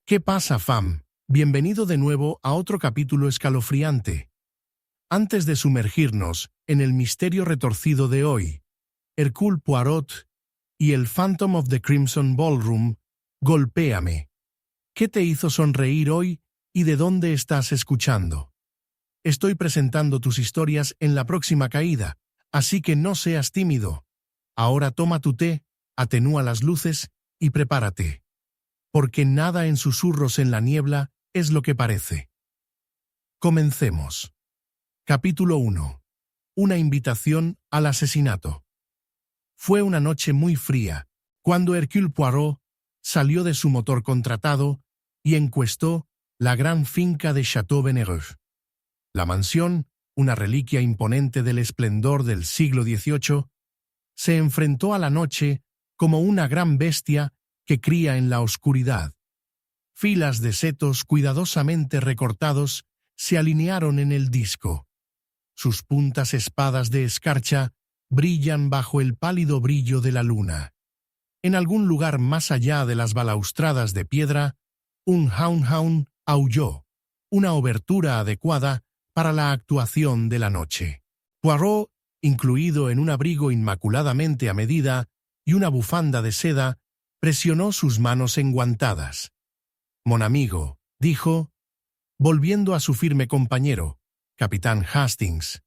¿Qué pasa, fam? Bienvenido de nuevo a otro capítulo escalofriante. Antes de sumergirnos en el misterio retorcido de hoy, Hercule Poirot y el Phantom of the Crimson Ballroom, golpéame. ¿Qué te hizo sonreír hoy y de dónde estás escuchando? Estoy presentando tus historias en la próxima caída, así que no seas tímido. Ahora toma tu té, atenúa las luces y prepárate. Porque nada en susurros en la niebla es lo que parece. Comencemos. Capítulo 1. Una invitación al asesinato. Fue una noche muy fría, cuando Hercule Poirot salió de su motor contratado y encuestó la gran finca de Château Venereuf. La mansión, una reliquia imponente del esplendor del siglo XVIII, se enfrentó a la noche como una gran bestia que cría en la oscuridad. Filas de setos cuidadosamente recortados se alinearon en el disco. Sus puntas espadas de escarcha brillan bajo el pálido brillo de la luna. En algún lugar más allá de las balaustradas de piedra, un hound aulló, una obertura adecuada para la actuación de la noche. Poirot, incluido en un abrigo inmaculadamente a medida y una bufanda de seda, presionó sus manos enguantadas. «Mon amigo», dijo, volviendo a su firme compañero, Capitán Hastings,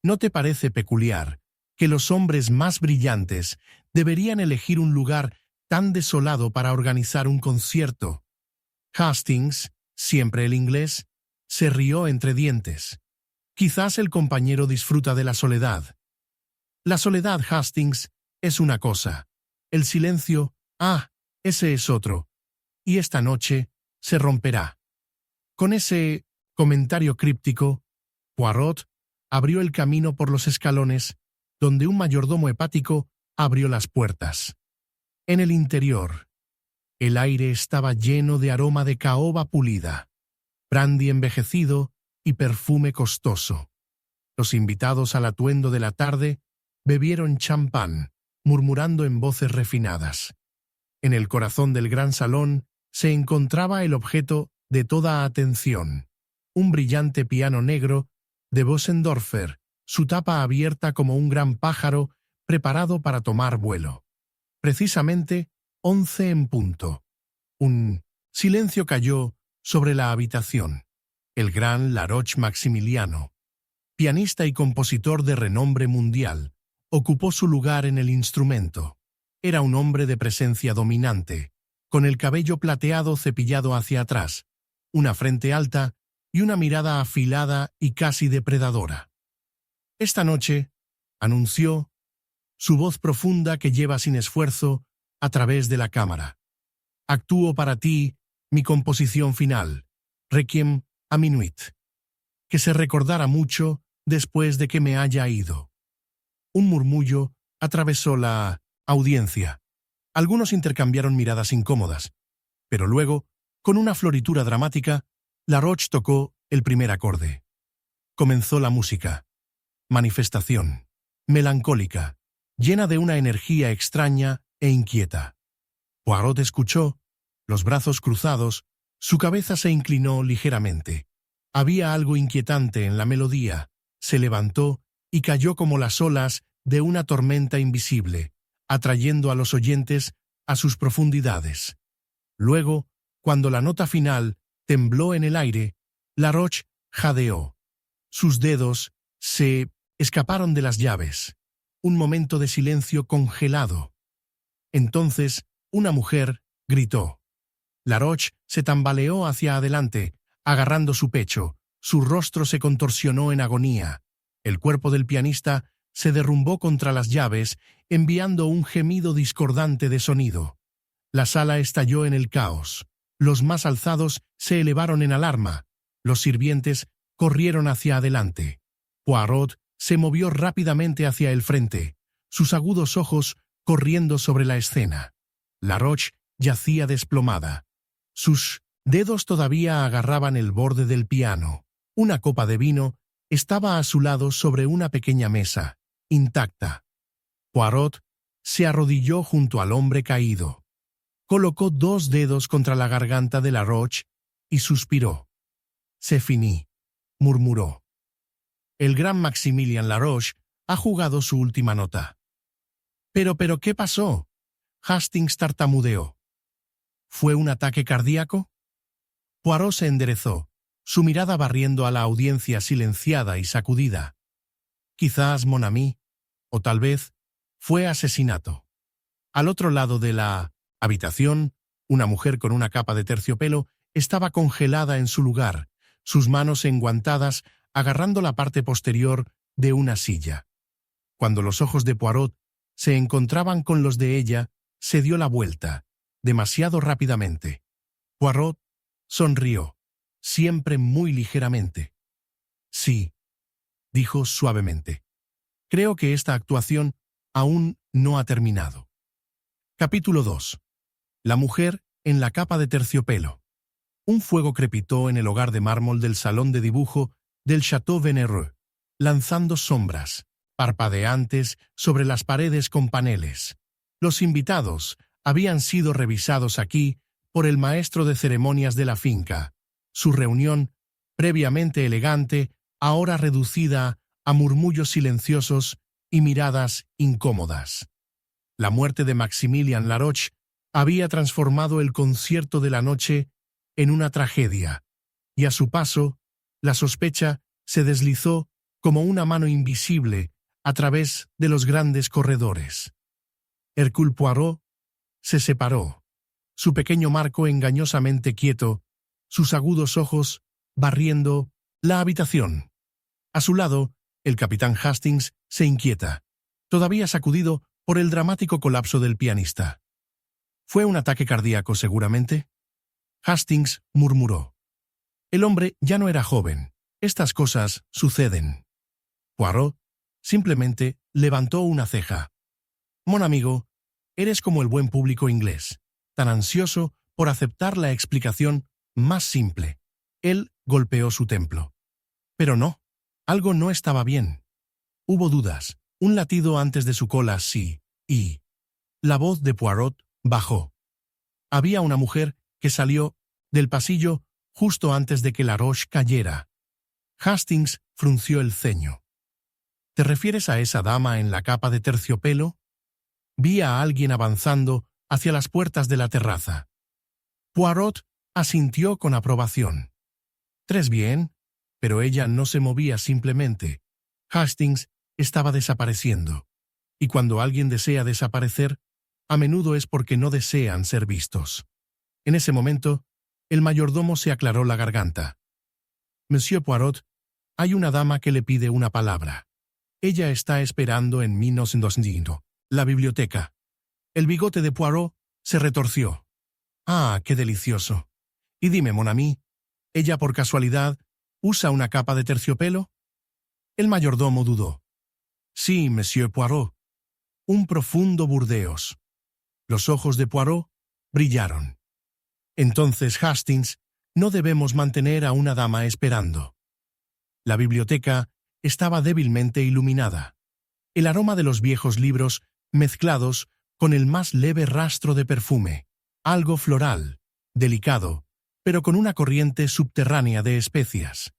¿no te parece peculiar que los hombres más brillantes deberían elegir un lugar tan desolado para organizar un concierto? Hastings, siempre el inglés, se rió entre dientes. Quizás el compañero disfruta de la soledad. La soledad, Hastings, es una cosa. El silencio, ese es otro. Y esta noche se romperá. Con ese comentario críptico, Poirot abrió el camino por los escalones, donde un mayordomo hepático abrió las puertas. En el interior, el aire estaba lleno de aroma de caoba pulida, brandy envejecido y perfume costoso. Los invitados al atuendo de la tarde bebieron champán, murmurando en voces refinadas. En el corazón del gran salón se encontraba el objeto de toda atención, un brillante piano negro de Bösendorfer, su tapa abierta como un gran pájaro preparado para tomar vuelo. Precisamente 11 en punto. Un silencio cayó sobre la habitación. El gran Laroche Maximiliano, pianista y compositor de renombre mundial, ocupó su lugar en el instrumento. Era un hombre de presencia dominante, con el cabello plateado cepillado hacia atrás, una frente alta y una mirada afilada y casi depredadora. Esta noche, anunció, su voz profunda que lleva sin esfuerzo a través de la cámara. Actúo para ti mi composición final, Requiem a Minuit, que se recordará mucho después de que me haya ido. Un murmullo atravesó la audiencia. Algunos intercambiaron miradas incómodas, pero luego, con una floritura dramática, Laroche tocó el primer acorde. Comenzó la música. Manifestación. Melancólica, llena de una energía extraña e inquieta. Poirot escuchó, los brazos cruzados, su cabeza se inclinó ligeramente. Había algo inquietante en la melodía. Se levantó y cayó como las olas de una tormenta invisible, atrayendo a los oyentes a sus profundidades. Luego, cuando la nota final tembló en el aire, Laroche jadeó. Sus dedos se escaparon de las llaves. Un momento de silencio congelado. Entonces, una mujer gritó. Laroche se tambaleó hacia adelante, agarrando su pecho. Su rostro se contorsionó en agonía. El cuerpo del pianista se derrumbó contra las llaves, enviando un gemido discordante de sonido. La sala estalló en el caos. Los más alzados se elevaron en alarma. Los sirvientes corrieron hacia adelante. Poirot se movió rápidamente hacia el frente, sus agudos ojos corriendo sobre la escena. Laroche yacía desplomada. Sus dedos todavía agarraban el borde del piano. Una copa de vino estaba a su lado sobre una pequeña mesa, intacta. Poirot se arrodilló junto al hombre caído. Colocó 2 dedos contra la garganta de Laroche y suspiró. «C'est fini», murmuró. El gran Maximilien Laroche ha jugado su última nota. «Pero, ¿qué pasó?», Hastings tartamudeó. «¿Fue un ataque cardíaco?». Poirot se enderezó, su mirada barriendo a la audiencia silenciada y sacudida. «Quizás, mon ami, o tal vez, fue asesinato». Al otro lado de la habitación, una mujer con una capa de terciopelo estaba congelada en su lugar, sus manos enguantadas agarrando la parte posterior de una silla. Cuando los ojos de Poirot se encontraban con los de ella, se dio la vuelta, demasiado rápidamente. Poirot sonrió, siempre muy ligeramente. «Sí», dijo suavemente. «Creo que esta actuación aún no ha terminado». Capítulo 2. La mujer en la capa de terciopelo. Un fuego crepitó en el hogar de mármol del salón de dibujo del Château Venereux, lanzando sombras, parpadeantes sobre las paredes con paneles. Los invitados habían sido revisados aquí por el maestro de ceremonias de la finca. Su reunión, previamente elegante, ahora reducida a murmullos silenciosos y miradas incómodas. La muerte de Maximilien Laroche había transformado el concierto de la noche en una tragedia, y a su paso, la sospecha se deslizó como una mano invisible a través de los grandes corredores. Hercule Poirot se separó, su pequeño marco engañosamente quieto, sus agudos ojos barriendo la habitación. A su lado, el capitán Hastings se inquieta, todavía sacudido por el dramático colapso del pianista. «¿Fue un ataque cardíaco seguramente?». Hastings murmuró. El hombre ya no era joven. Estas cosas suceden. Poirot simplemente levantó una ceja. «Mon amigo, eres como el buen público inglés, tan ansioso por aceptar la explicación más simple». Él golpeó su templo. Pero no, algo no estaba bien. Hubo dudas, un latido antes de su cola sí, y... La voz de Poirot bajó. Había una mujer que salió del pasillo justo antes de que Laroche cayera. Hastings frunció el ceño. «¿Te refieres a esa dama en la capa de terciopelo?». Vi a alguien avanzando hacia las puertas de la terraza. Poirot asintió con aprobación. «Tres bien», pero ella no se movía simplemente. Hastings estaba desapareciendo. Y cuando alguien desea desaparecer, a menudo es porque no desean ser vistos. En ese momento, el mayordomo se aclaró la garganta. «Monsieur Poirot, hay una dama que le pide una palabra. Ella está esperando en la biblioteca». El bigote de Poirot se retorció. «Ah, qué delicioso. Y dime, mon ami, ¿ella por casualidad usa una capa de terciopelo?». El mayordomo dudó. «Sí, Monsieur Poirot. Un profundo burdeos». Los ojos de Poirot brillaron. «Entonces, Hastings, no debemos mantener a una dama esperando». La biblioteca estaba débilmente iluminada. El aroma de los viejos libros mezclados con el más leve rastro de perfume, algo floral, delicado, pero con una corriente subterránea de especias.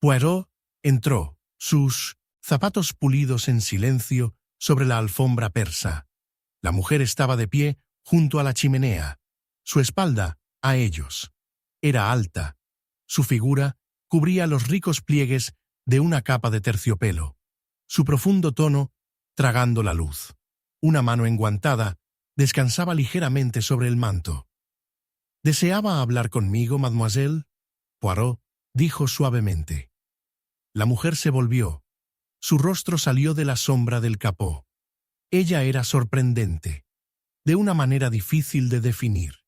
Poirot entró, sus zapatos pulidos en silencio sobre la alfombra persa. La mujer estaba de pie junto a la chimenea, su espalda a ellos. Era alta. Su figura cubría los ricos pliegues de una capa de terciopelo. Su profundo tono tragando la luz. Una mano enguantada descansaba ligeramente sobre el manto. «¿Deseaba hablar conmigo, mademoiselle?», Poirot dijo suavemente. La mujer se volvió. Su rostro salió de la sombra del capó. Ella era sorprendente, de una manera difícil de definir.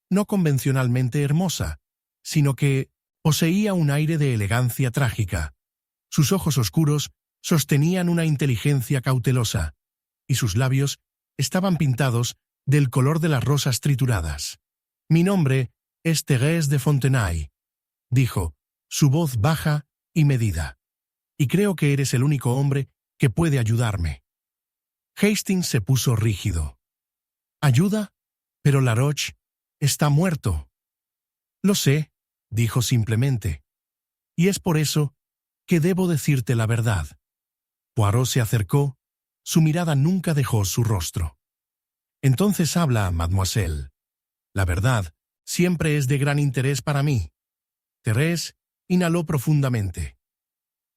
No convencionalmente hermosa, sino que poseía un aire de elegancia trágica. Sus ojos oscuros sostenían una inteligencia cautelosa, y sus labios estaban pintados del color de las rosas trituradas. «Mi nombre es Thérèse de Fontenay», dijo, su voz baja y medida. «Y creo que eres el único hombre que puede ayudarme». Hastings se puso rígido. «¿Ayuda? Pero Laroche está muerto. Lo sé, dijo simplemente. Y es por eso que debo decirte la verdad. Poirot se acercó, su mirada nunca dejó su rostro. Entonces habla, mademoiselle. La verdad siempre es de gran interés para mí. Thérèse inhaló profundamente.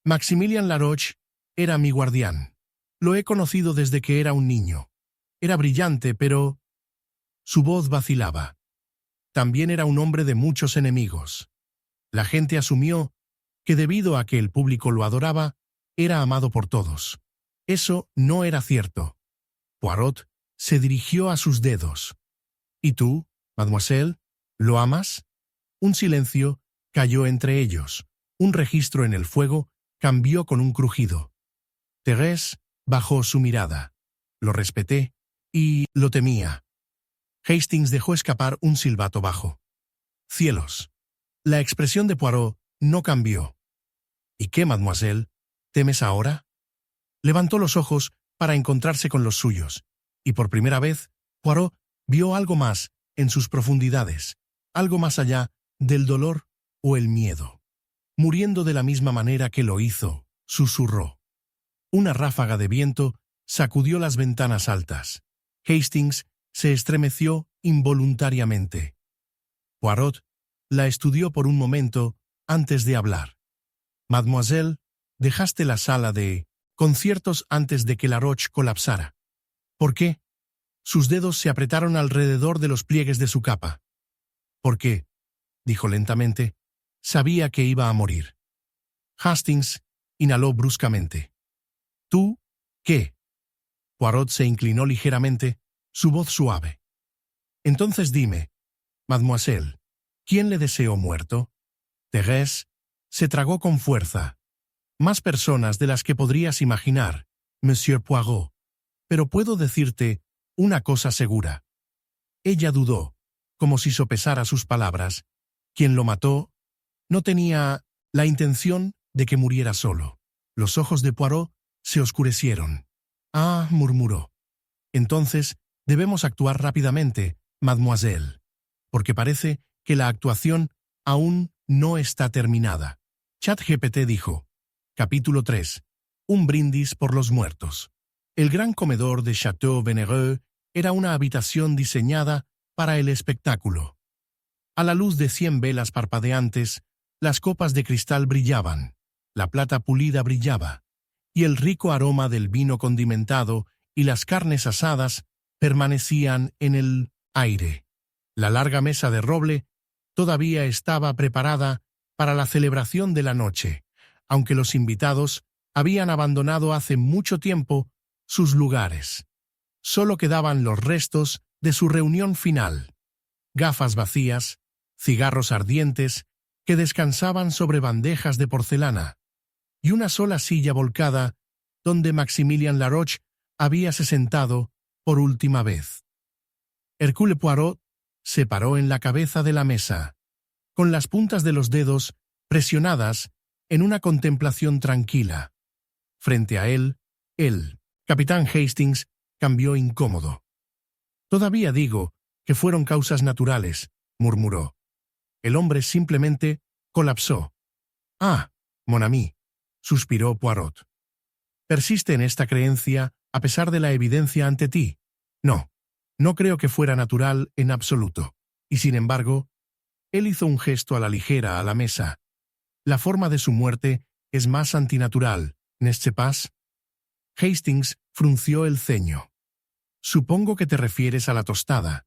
Maximilien Laroche era mi guardián. Lo he conocido desde que era un niño. Era brillante, pero su voz vacilaba. También era un hombre de muchos enemigos. La gente asumió que debido a que el público lo adoraba, era amado por todos. Eso no era cierto. Poirot se dirigió a sus dedos. ¿Y tú, mademoiselle, lo amas? Un silencio cayó entre ellos. Un registro en el fuego cambió con un crujido. Thérèse bajó su mirada. Lo respeté y lo temía. Hastings dejó escapar un silbato bajo. Cielos. La expresión de Poirot no cambió. ¿Y qué, mademoiselle? ¿Temes ahora? Levantó los ojos para encontrarse con los suyos, y por primera vez, Poirot vio algo más en sus profundidades, algo más allá del dolor o el miedo. Muriendo de la misma manera que lo hizo, susurró. Una ráfaga de viento sacudió las ventanas altas. Hastings se estremeció involuntariamente. Poirot la estudió por un momento antes de hablar. Mademoiselle, dejaste la sala de conciertos antes de que Laroche colapsara. ¿Por qué? Sus dedos se apretaron alrededor de los pliegues de su capa. ¿Por qué? Dijo lentamente. Sabía que iba a morir. Hastings inhaló bruscamente. ¿Tú qué? Poirot se inclinó ligeramente, su voz suave. Entonces dime, mademoiselle, ¿quién le deseó muerto? Thérèse se tragó con fuerza. Más personas de las que podrías imaginar, Monsieur Poirot. Pero puedo decirte una cosa segura. Ella dudó, como si sopesara sus palabras. Quien lo mató no tenía la intención de que muriera solo. Los ojos de Poirot se oscurecieron. Ah, murmuró. Entonces debemos actuar rápidamente, mademoiselle, porque parece que la actuación aún no está terminada. ChatGPT dijo. Capítulo 3. Un brindis por los muertos. El gran comedor de Château Venéreux era una habitación diseñada para el espectáculo. A la luz de 100 velas parpadeantes, las copas de cristal brillaban, la plata pulida brillaba, y el rico aroma del vino condimentado y las carnes asadas permanecían en el aire. La larga mesa de roble todavía estaba preparada para la celebración de la noche, aunque los invitados habían abandonado hace mucho tiempo sus lugares. Solo quedaban los restos de su reunión final. Gafas vacías, cigarros ardientes que descansaban sobre bandejas de porcelana, y una sola silla volcada donde Maximilien Laroche habíase sentado por última vez. Hercule Poirot se paró en la cabeza de la mesa, con las puntas de los dedos presionadas en una contemplación tranquila. Frente a él, el capitán Hastings cambió incómodo. Todavía digo que fueron causas naturales, murmuró. El hombre simplemente colapsó. Ah, mon ami, suspiró Poirot. ¿Persiste en esta creencia a pesar de la evidencia ante ti? No, no creo que fuera natural en absoluto. Y sin embargo, él hizo un gesto a la ligera a la mesa. La forma de su muerte es más antinatural, ¿n'est-ce pas? Hastings frunció el ceño. Supongo que te refieres a la tostada.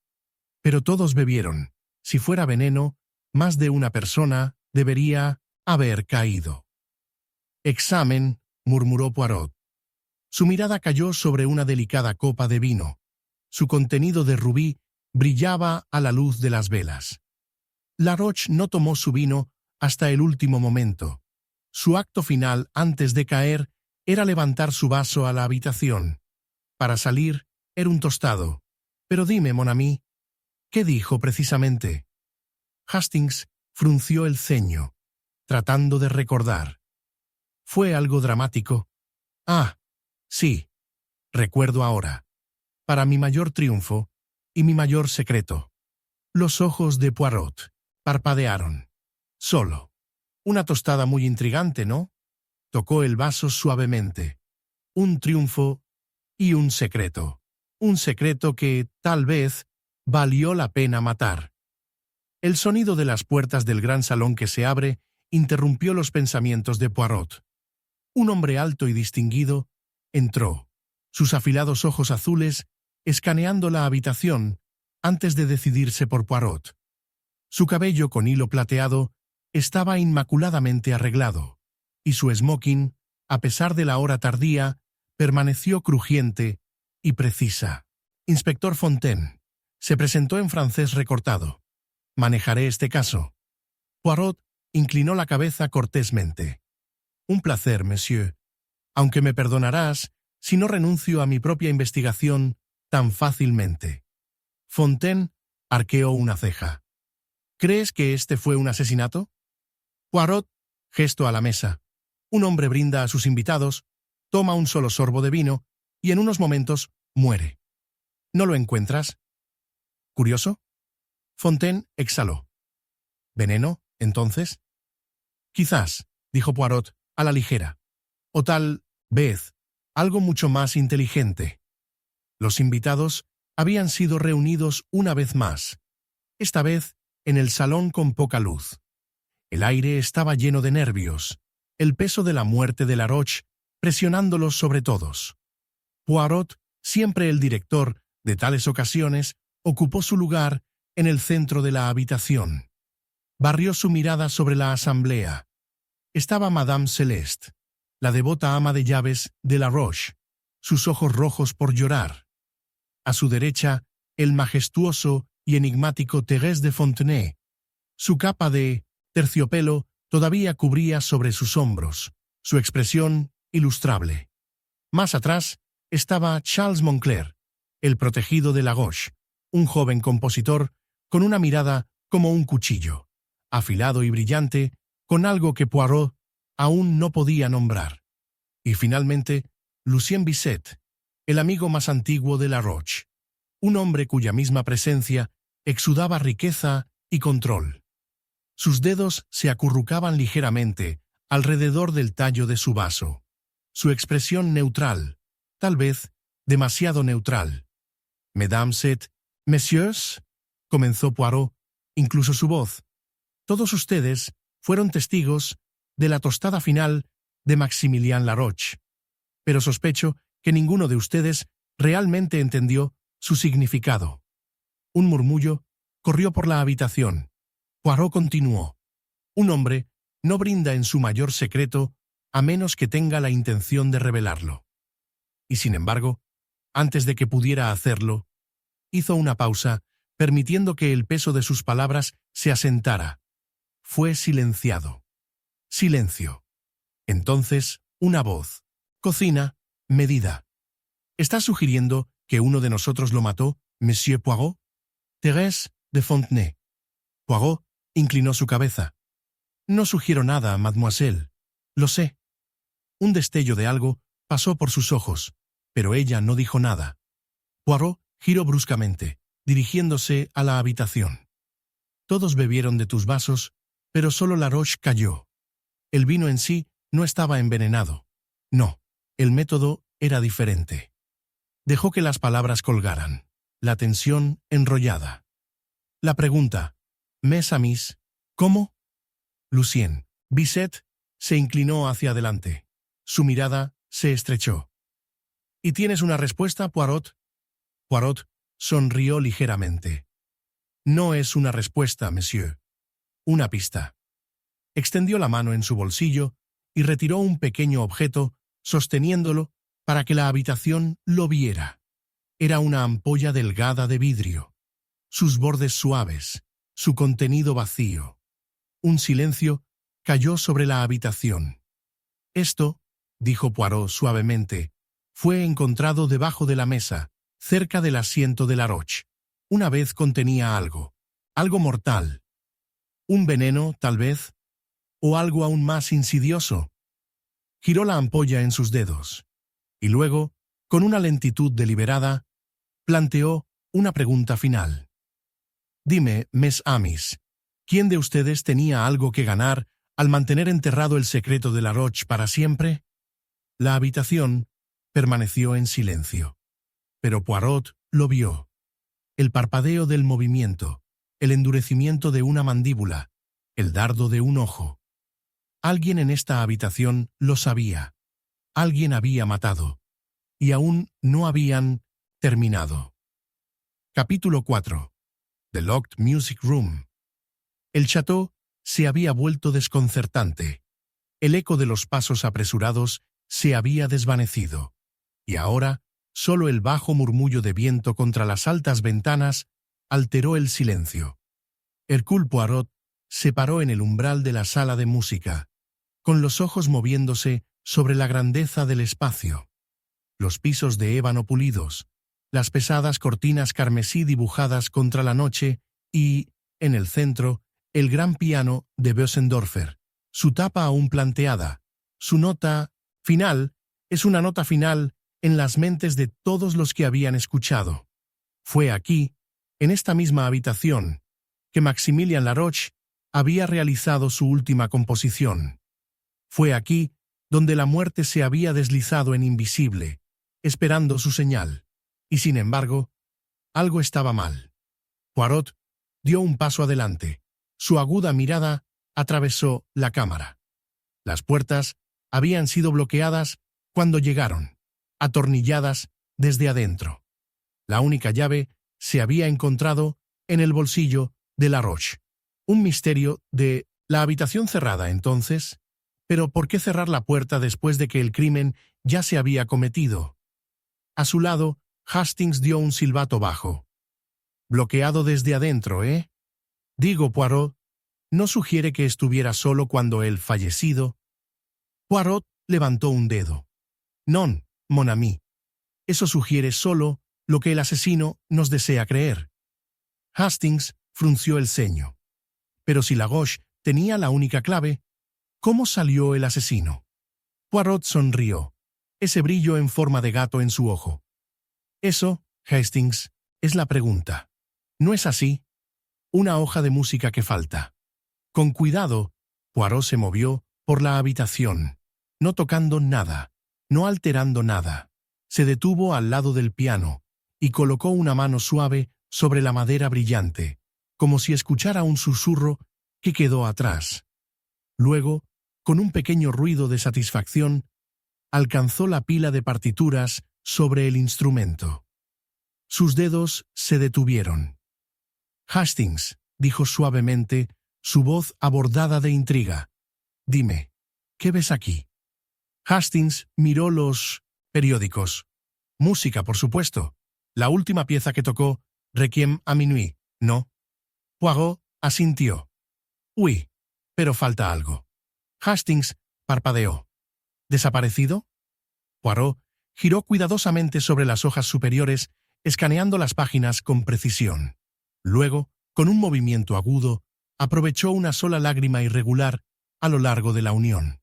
Pero todos bebieron. Si fuera veneno, más de una persona debería haber caído. Examen, murmuró Poirot. Su mirada cayó sobre una delicada copa de vino. Su contenido de rubí brillaba a la luz de las velas. Laroche no tomó su vino hasta el último momento. Su acto final antes de caer era levantar su vaso a la habitación. Para salir, era un tostado. Pero dime, mon ami, ¿qué dijo precisamente? Hastings frunció el ceño, tratando de recordar. ¿Fue algo dramático? Ah, sí, recuerdo ahora. Para mi mayor triunfo, y mi mayor secreto. Los ojos de Poirot parpadearon. Solo. Una tostada muy intrigante, ¿no? Tocó el vaso suavemente. Un triunfo y un secreto. Un secreto que, tal vez, valió la pena matar. El sonido de las puertas del gran salón que se abre interrumpió los pensamientos de Poirot. Un hombre alto y distinguido entró, sus afilados ojos azules escaneando la habitación antes de decidirse por Poirot. Su cabello con hilo plateado estaba inmaculadamente arreglado, y su smoking, a pesar de la hora tardía, permaneció crujiente y precisa. Inspector Fontaine, se presentó en francés recortado. Manejaré este caso. Poirot inclinó la cabeza cortésmente. Un placer, monsieur, aunque me perdonarás si no renuncio a mi propia investigación tan fácilmente. Fontaine arqueó una ceja. ¿Crees que este fue un asesinato? Poirot, gesto a la mesa. Un hombre brinda a sus invitados, toma un solo sorbo de vino y en unos momentos muere. ¿No lo encuentras curioso? Fontaine exhaló. ¿Veneno, entonces? Quizás, dijo Poirot, a la ligera. O tal vez, algo mucho más inteligente. Los invitados habían sido reunidos una vez más, esta vez en el salón con poca luz. El aire estaba lleno de nervios, el peso de la muerte de Laroche presionándolos sobre todos. Poirot, siempre el director de tales ocasiones, ocupó su lugar en el centro de la habitación. Barrió su mirada sobre la asamblea. Estaba Madame Celeste, la devota ama de llaves de Laroche, sus ojos rojos por llorar. A su derecha, el majestuoso y enigmático Thérèse de Fontenay. Su capa de terciopelo todavía cubría sobre sus hombros, su expresión ilustrable. Más atrás estaba Charles Moncler, el protegido de Lagouche, un joven compositor con una mirada como un cuchillo, afilado y brillante, con algo que Poirot aún no podía nombrar. Y finalmente, Lucien Bisset, el amigo más antiguo de Laroche, un hombre cuya misma presencia exudaba riqueza y control. Sus dedos se acurrucaban ligeramente alrededor del tallo de su vaso. Su expresión neutral, tal vez demasiado neutral. «Mesdames et messieurs», comenzó Poirot, incluso su voz. «Todos ustedes fueron testigos de la tostada final de Maximilien Laroche, pero sospecho que ninguno de ustedes realmente entendió su significado». Un murmullo corrió por la habitación. Poirot continuó. «Un hombre no brinda en su mayor secreto a menos que tenga la intención de revelarlo». Y sin embargo, antes de que pudiera hacerlo, hizo una pausa, permitiendo que el peso de sus palabras se asentara. Fue silenciado. Silencio. Entonces, una voz. Cocina, medida. ¿Estás sugiriendo que uno de nosotros lo mató, Monsieur Poirot? Thérèse de Fontenay. Poirot inclinó su cabeza. No sugiero nada, mademoiselle. Lo sé. Un destello de algo pasó por sus ojos, pero ella no dijo nada. Poirot giró bruscamente, dirigiéndose a la habitación. Todos bebieron de tus vasos, pero solo Laroche cayó. El vino en sí no estaba envenenado. No, el método era diferente. Dejó que las palabras colgaran, la tensión enrollada. La pregunta, «Mes amis», ¿cómo? Lucien. Bisset se inclinó hacia adelante. Su mirada se estrechó. «¿Y tienes una respuesta, Poirot?» Poirot sonrió ligeramente. «No es una respuesta, monsieur. Una pista». Extendió la mano en su bolsillo y retiró un pequeño objeto, sosteniéndolo para que la habitación lo viera. Era una ampolla delgada de vidrio, sus bordes suaves, su contenido vacío. Un silencio cayó sobre la habitación. «Esto», dijo Poirot suavemente, «fue encontrado debajo de la mesa, cerca del asiento de Laroche. Una vez contenía algo mortal. Un veneno, tal vez, o algo aún más insidioso». Giró la ampolla en sus dedos, y luego, con una lentitud deliberada, planteó una pregunta final. Dime, Miss Amis, ¿quién de ustedes tenía algo que ganar al mantener enterrado el secreto de la Roche para siempre? La habitación permaneció en silencio. Pero Poirot lo vio. El parpadeo del movimiento, el endurecimiento de una mandíbula, el dardo de un ojo. Alguien en esta habitación lo sabía. Alguien había matado. Y aún no habían terminado. Capítulo 4. The Locked Music Room. El château se había vuelto desconcertante. El eco de los pasos apresurados se había desvanecido. Y ahora, solo el bajo murmullo de viento contra las altas ventanas alteró el silencio. Hercule Poirot se paró en el umbral de la sala de música, con los ojos moviéndose sobre la grandeza del espacio. Los pisos de ébano pulidos, las pesadas cortinas carmesí dibujadas contra la noche y, en el centro, el gran piano de Bösendorfer, su tapa aún planteada. Su nota final es una nota final en las mentes de todos los que habían escuchado. Fue aquí, en esta misma habitación, que Maximilien Laroche había realizado su última composición. Fue aquí donde la muerte se había deslizado en invisible, esperando su señal. Y sin embargo, algo estaba mal. Poirot dio un paso adelante. Su aguda mirada atravesó la cámara. Las puertas habían sido bloqueadas cuando llegaron, atornilladas desde adentro. La única llave se había encontrado en el bolsillo de Laroche. Un misterio de la habitación cerrada entonces. Pero ¿por qué cerrar la puerta después de que el crimen ya se había cometido? A su lado, Hastings dio un silbato bajo. Bloqueado desde adentro, ¿eh? Digo, Poirot, ¿no sugiere que estuviera solo cuando el fallecido? Poirot levantó un dedo. Non, mon ami. Eso sugiere solo lo que el asesino nos desea creer. Hastings frunció el ceño. Pero si Laroche tenía la única clave, ¿cómo salió el asesino? Poirot sonrió, ese brillo en forma de gato en su ojo. Eso, Hastings, es la pregunta. ¿No es así? Una hoja de música que falta. Con cuidado, Poirot se movió por la habitación, no tocando nada, no alterando nada. Se detuvo al lado del piano y colocó una mano suave sobre la madera brillante, como si escuchara un susurro que quedó atrás. Luego, con un pequeño ruido de satisfacción, alcanzó la pila de partituras sobre el instrumento. Sus dedos se detuvieron. Hastings, dijo suavemente, su voz abordada de intriga. Dime, ¿qué ves aquí? Hastings miró los periódicos. Música, por supuesto. La última pieza que tocó, Requiem a minuit, ¿no? Poirot asintió. Uy, pero falta algo. Hastings parpadeó. ¿Desaparecido? Poirot giró cuidadosamente sobre las hojas superiores, escaneando las páginas con precisión. Luego, con un movimiento agudo, aprovechó una sola lágrima irregular a lo largo de la unión.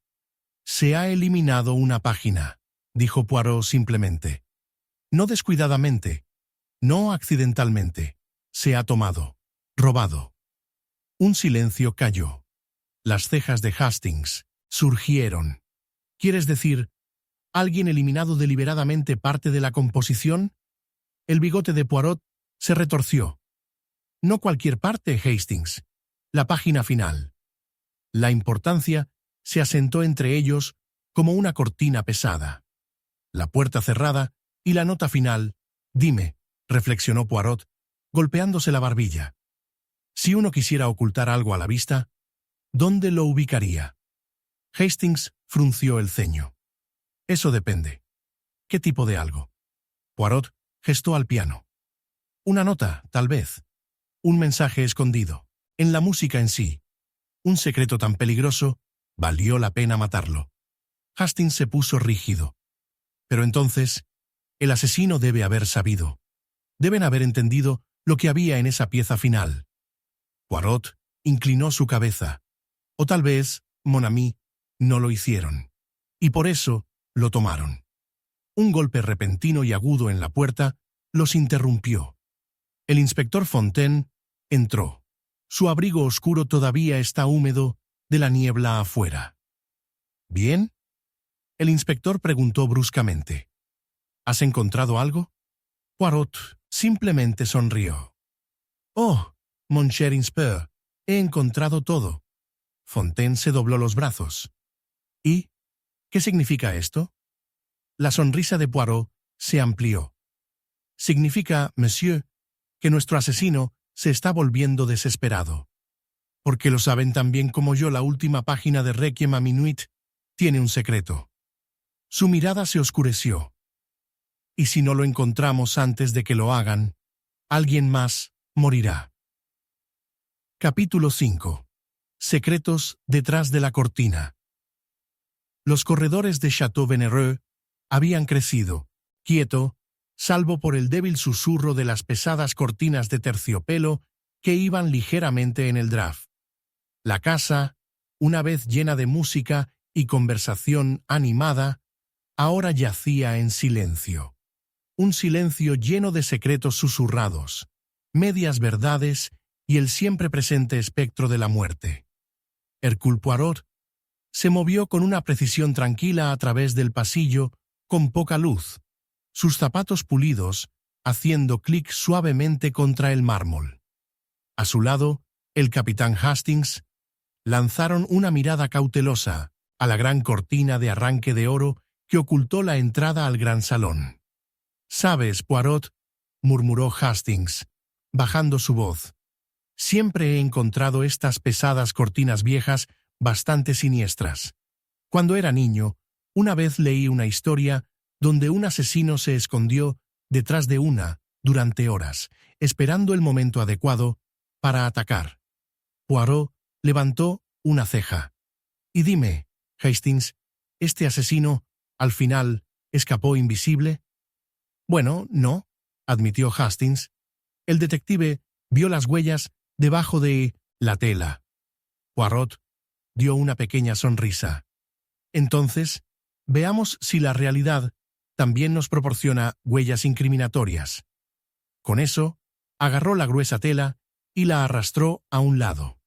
Se ha eliminado una página, dijo Poirot simplemente. No descuidadamente, no accidentalmente. Se ha tomado, robado. Un silencio cayó. Las cejas de Hastings surgieron. ¿Quieres decir, alguien eliminado deliberadamente parte de la composición? El bigote de Poirot se retorció. No cualquier parte, Hastings. La página final. La importancia se asentó entre ellos como una cortina pesada. La puerta cerrada y la nota final. Dime, reflexionó Poirot, golpeándose la barbilla. Si uno quisiera ocultar algo a la vista, ¿dónde lo ubicaría? Hastings frunció el ceño. Eso depende. ¿Qué tipo de algo? Poirot gestó al piano. Una nota, tal vez. Un mensaje escondido. En la música en sí. Un secreto tan peligroso, valió la pena matarlo. Hastings se puso rígido. Pero entonces, el asesino debe haber sabido. Deben haber entendido lo que había en esa pieza final. Poirot inclinó su cabeza. O tal vez, mon ami, no lo hicieron. Y por eso lo tomaron. Un golpe repentino y agudo en la puerta los interrumpió. El inspector Fontaine entró. Su abrigo oscuro todavía está húmedo de la niebla afuera. ¿Bien? El inspector preguntó bruscamente. ¿Has encontrado algo? Poirot simplemente sonrió. «Oh, mon cher inspecteur, he encontrado todo». Fontaine se dobló los brazos. «¿Y qué significa esto?» La sonrisa de Poirot se amplió. «Significa, monsieur, que nuestro asesino se está volviendo desesperado. Porque lo saben tan bien como yo, la última página de Requiem a Minuit tiene un secreto». Su mirada se oscureció. «Y si no lo encontramos antes de que lo hagan, alguien más morirá». Capítulo 5. Secretos detrás de la cortina. Los corredores de Château Venereux habían crecido, quieto, salvo por el débil susurro de las pesadas cortinas de terciopelo que iban ligeramente en el drap. La casa, una vez llena de música y conversación animada, ahora yacía en silencio. Un silencio lleno de secretos susurrados, medias verdades y el siempre presente espectro de la muerte. Hercule Poirot se movió con una precisión tranquila a través del pasillo, con poca luz, sus zapatos pulidos haciendo clic suavemente contra el mármol. A su lado, el capitán Hastings lanzaron una mirada cautelosa a la gran cortina de arranque de oro que ocultó la entrada al gran salón. «Sabes, Poirot», murmuró Hastings, bajando su voz, «siempre he encontrado estas pesadas cortinas viejas bastante siniestras. Cuando era niño, una vez leí una historia donde un asesino se escondió detrás de una durante horas, esperando el momento adecuado para atacar». Poirot levantó una ceja. «Y dime, Hastings, ¿este asesino, al final, escapó invisible?» «Bueno, no», admitió Hastings. «El detective vio las huellas debajo de la tela». Poirot dio una pequeña sonrisa. «Entonces, veamos si la realidad también nos proporciona huellas incriminatorias». Con eso, agarró la gruesa tela y la arrastró a un lado.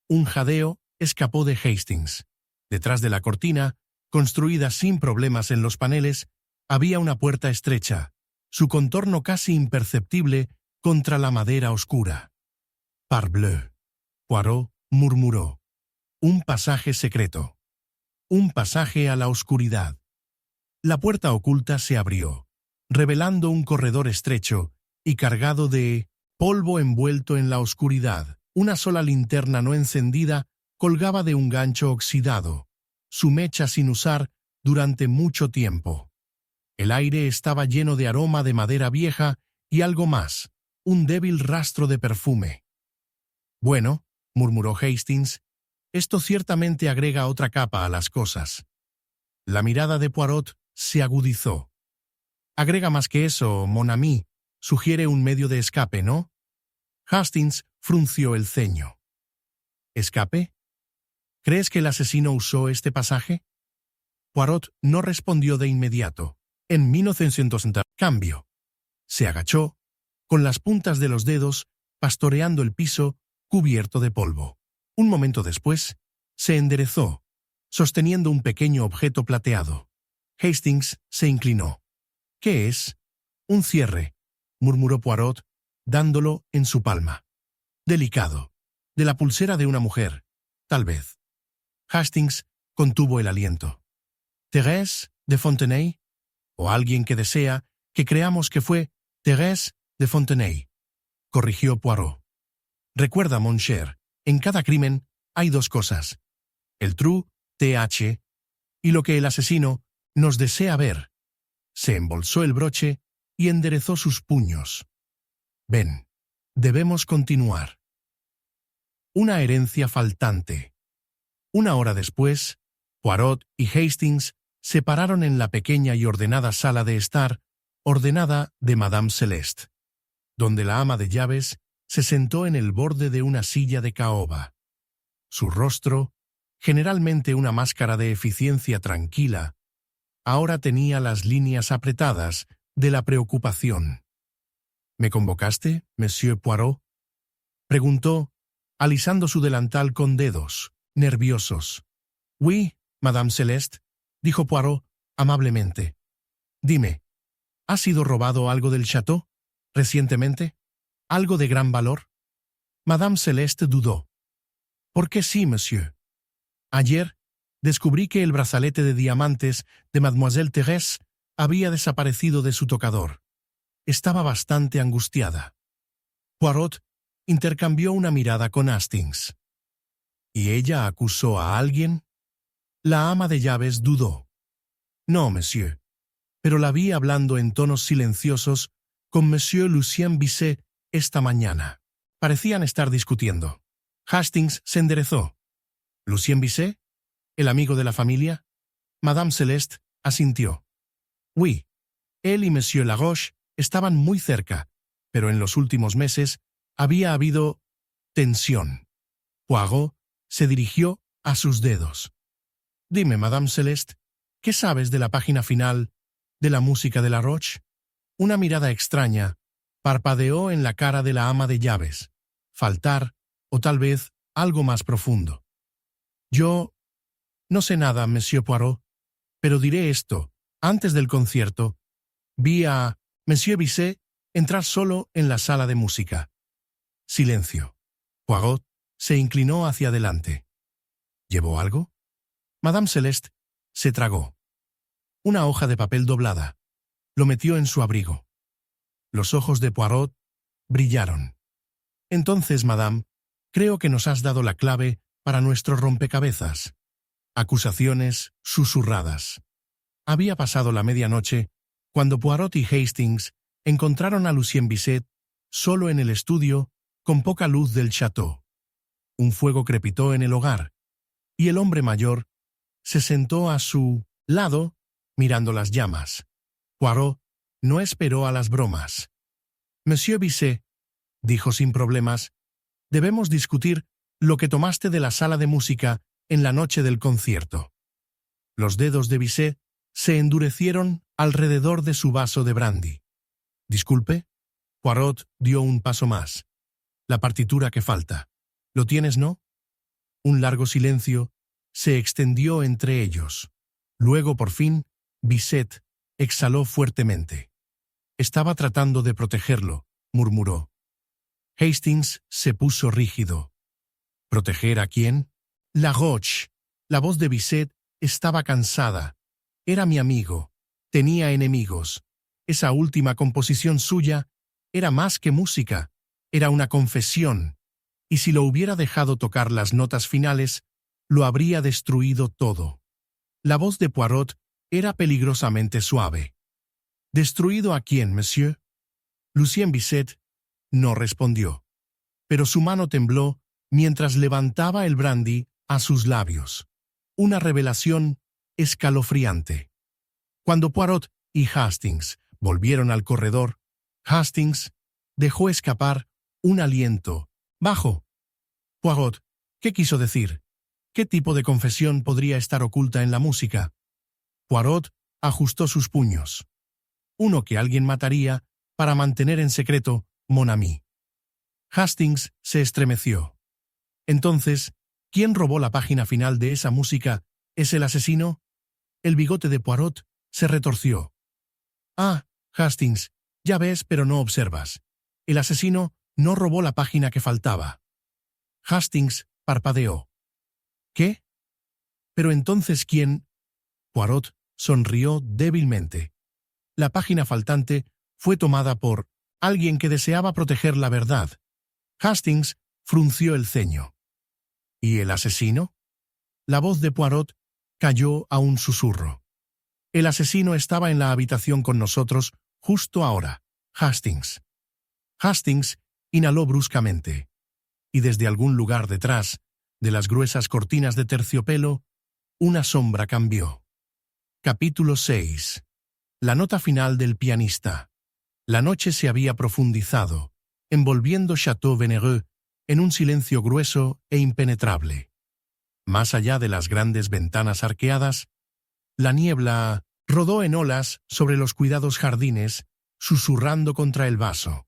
Un jadeo escapó de Hastings. Detrás de la cortina, construida sin problemas en los paneles, había una puerta estrecha, su contorno casi imperceptible contra la madera oscura. «Parbleu», Poirot murmuró. «Un pasaje secreto. Un pasaje a la oscuridad». La puerta oculta se abrió, revelando un corredor estrecho y cargado de polvo envuelto en la oscuridad. Una sola linterna no encendida colgaba de un gancho oxidado, su mecha sin usar durante mucho tiempo. El aire estaba lleno de aroma de madera vieja y algo más, un débil rastro de perfume. «Bueno», murmuró Hastings, «esto ciertamente agrega otra capa a las cosas». La mirada de Poirot se agudizó. «Agrega más que eso, mon ami. Sugiere un medio de escape, ¿no?» Hastings frunció el ceño. «¿Escape? ¿Crees que el asesino usó este pasaje?» Poirot no respondió de inmediato. En 1960, cambio. Se agachó, con las puntas de los dedos pastoreando el piso cubierto de polvo. Un momento después, se enderezó, sosteniendo un pequeño objeto plateado. Hastings se inclinó. «¿Qué es?» «Un cierre», murmuró Poirot, dándolo en su palma. «Delicado. De la pulsera de una mujer, tal vez». Hastings contuvo el aliento. «Thérèse de Fontenay, o alguien que desea que creamos que fue Thérèse de Fontenay», corrigió Poirot. «Recuerda, mon cher, en cada crimen hay dos cosas: el true TH y lo que el asesino nos desea ver». Se embolsó el broche y enderezó sus puños. «Ven, debemos continuar». Una herencia faltante. Una hora después, Poirot y Hastings se pararon en la pequeña y ordenada sala de estar, ordenada de Madame Celeste, donde la ama de llaves se sentó en el borde de una silla de caoba. Su rostro, generalmente una máscara de eficiencia tranquila, ahora tenía las líneas apretadas de la preocupación. ¿Me convocaste, Monsieur Poirot? Preguntó, alisando su delantal con dedos, nerviosos. Oui, Madame Celeste, dijo Poirot amablemente. Dime, ¿ha sido robado algo del château recientemente? ¿Algo de gran valor? Madame Celeste dudó. ¿Por qué sí, monsieur? Ayer descubrí que el brazalete de diamantes de Mademoiselle Thérèse había desaparecido de su tocador. Estaba bastante angustiada. Poirot intercambió una mirada con Hastings. ¿Y ella acusó a alguien? La ama de llaves dudó. No, monsieur. Pero la vi hablando en tonos silenciosos con Monsieur Lucien Bisset esta mañana. Parecían estar discutiendo. Hastings se enderezó. ¿Lucien Bisset? ¿El amigo de la familia? Madame Celeste asintió. Oui. Él y Monsieur Laroche estaban muy cerca, pero en los últimos meses había habido tensión. Poirot se dirigió a sus dedos. Dime, Madame Celeste, ¿qué sabes de la página final de la música de Laroche? Una mirada extraña parpadeó en la cara de la ama de llaves. Faltar, o tal vez algo más profundo. Yo no sé nada, Monsieur Poirot, pero diré esto. Antes del concierto, vi a Monsieur Bisset entrar solo en la sala de música. Silencio. Poirot se inclinó hacia adelante. ¿Llevó algo? Madame Celeste se tragó. Una hoja de papel doblada. Lo metió en su abrigo. Los ojos de Poirot brillaron. Entonces, madame, creo que nos has dado la clave para nuestro rompecabezas. Acusaciones susurradas. Había pasado la medianoche cuando Poirot y Hastings encontraron a Lucien Bisset solo en el estudio con poca luz del château. Un fuego crepitó en el hogar, y el hombre mayor se sentó a su lado mirando las llamas. Poirot no esperó a las bromas. Monsieur Bisset, dijo sin problemas, debemos discutir lo que tomaste de la sala de música en la noche del concierto. Los dedos de Bisset se endurecieron alrededor de su vaso de brandy. Disculpe. Poirot dio un paso más. La partitura que falta. ¿Lo tienes, no? Un largo silencio se extendió entre ellos. Luego, por fin, Bisset exhaló fuertemente. Estaba tratando de protegerlo, murmuró. Hastings se puso rígido. ¿Proteger a quién? Laroche. La voz de Bisset estaba cansada. Era mi amigo. Tenía enemigos. Esa última composición suya era más que música. Era una confesión. Y si lo hubiera dejado tocar las notas finales, lo habría destruido todo. La voz de Poirot era peligrosamente suave. ¿Destruido a quién, monsieur? Lucien Bisset no respondió, pero su mano tembló mientras levantaba el brandy a sus labios. Una revelación escalofriante. Cuando Poirot y Hastings volvieron al corredor, Hastings dejó escapar un aliento bajo. Poirot, ¿qué quiso decir? ¿Qué tipo de confesión podría estar oculta en la música? Poirot ajustó sus puños. Uno que alguien mataría para mantener en secreto mon ami. Hastings se estremeció. Entonces, ¿quién robó la página final de esa música? ¿Es el asesino? El bigote de Poirot se retorció. Ah, Hastings, ya ves, pero no observas. El asesino no robó la página que faltaba. Hastings parpadeó. ¿Qué? Pero entonces, ¿quién? Poirot sonrió débilmente. La página faltante fue tomada por alguien que deseaba proteger la verdad. Hastings frunció el ceño. ¿Y el asesino? La voz de Poirot cayó a un susurro. El asesino estaba en la habitación con nosotros justo ahora, Hastings. Hastings inhaló bruscamente. Y desde algún lugar detrás de las gruesas cortinas de terciopelo, una sombra cambió. Capítulo 6. La nota final del pianista. La noche se había profundizado, envolviendo Château Venereux en un silencio grueso e impenetrable. Más allá de las grandes ventanas arqueadas, la niebla rodó en olas sobre los cuidados jardines, susurrando contra el vaso.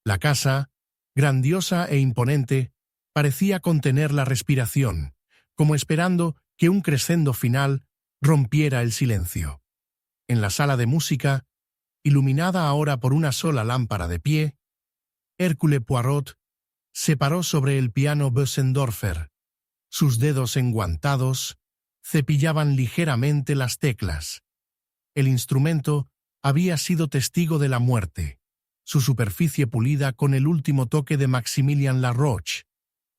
La casa, grandiosa e imponente, parecía contener la respiración, como esperando que un crescendo final rompiera el silencio. En la sala de música, iluminada ahora por una sola lámpara de pie, Hercule Poirot se paró sobre el piano Bösendorfer. Sus dedos enguantados cepillaban ligeramente las teclas. El instrumento había sido testigo de la muerte, su superficie pulida con el último toque de Maximilien Laroche,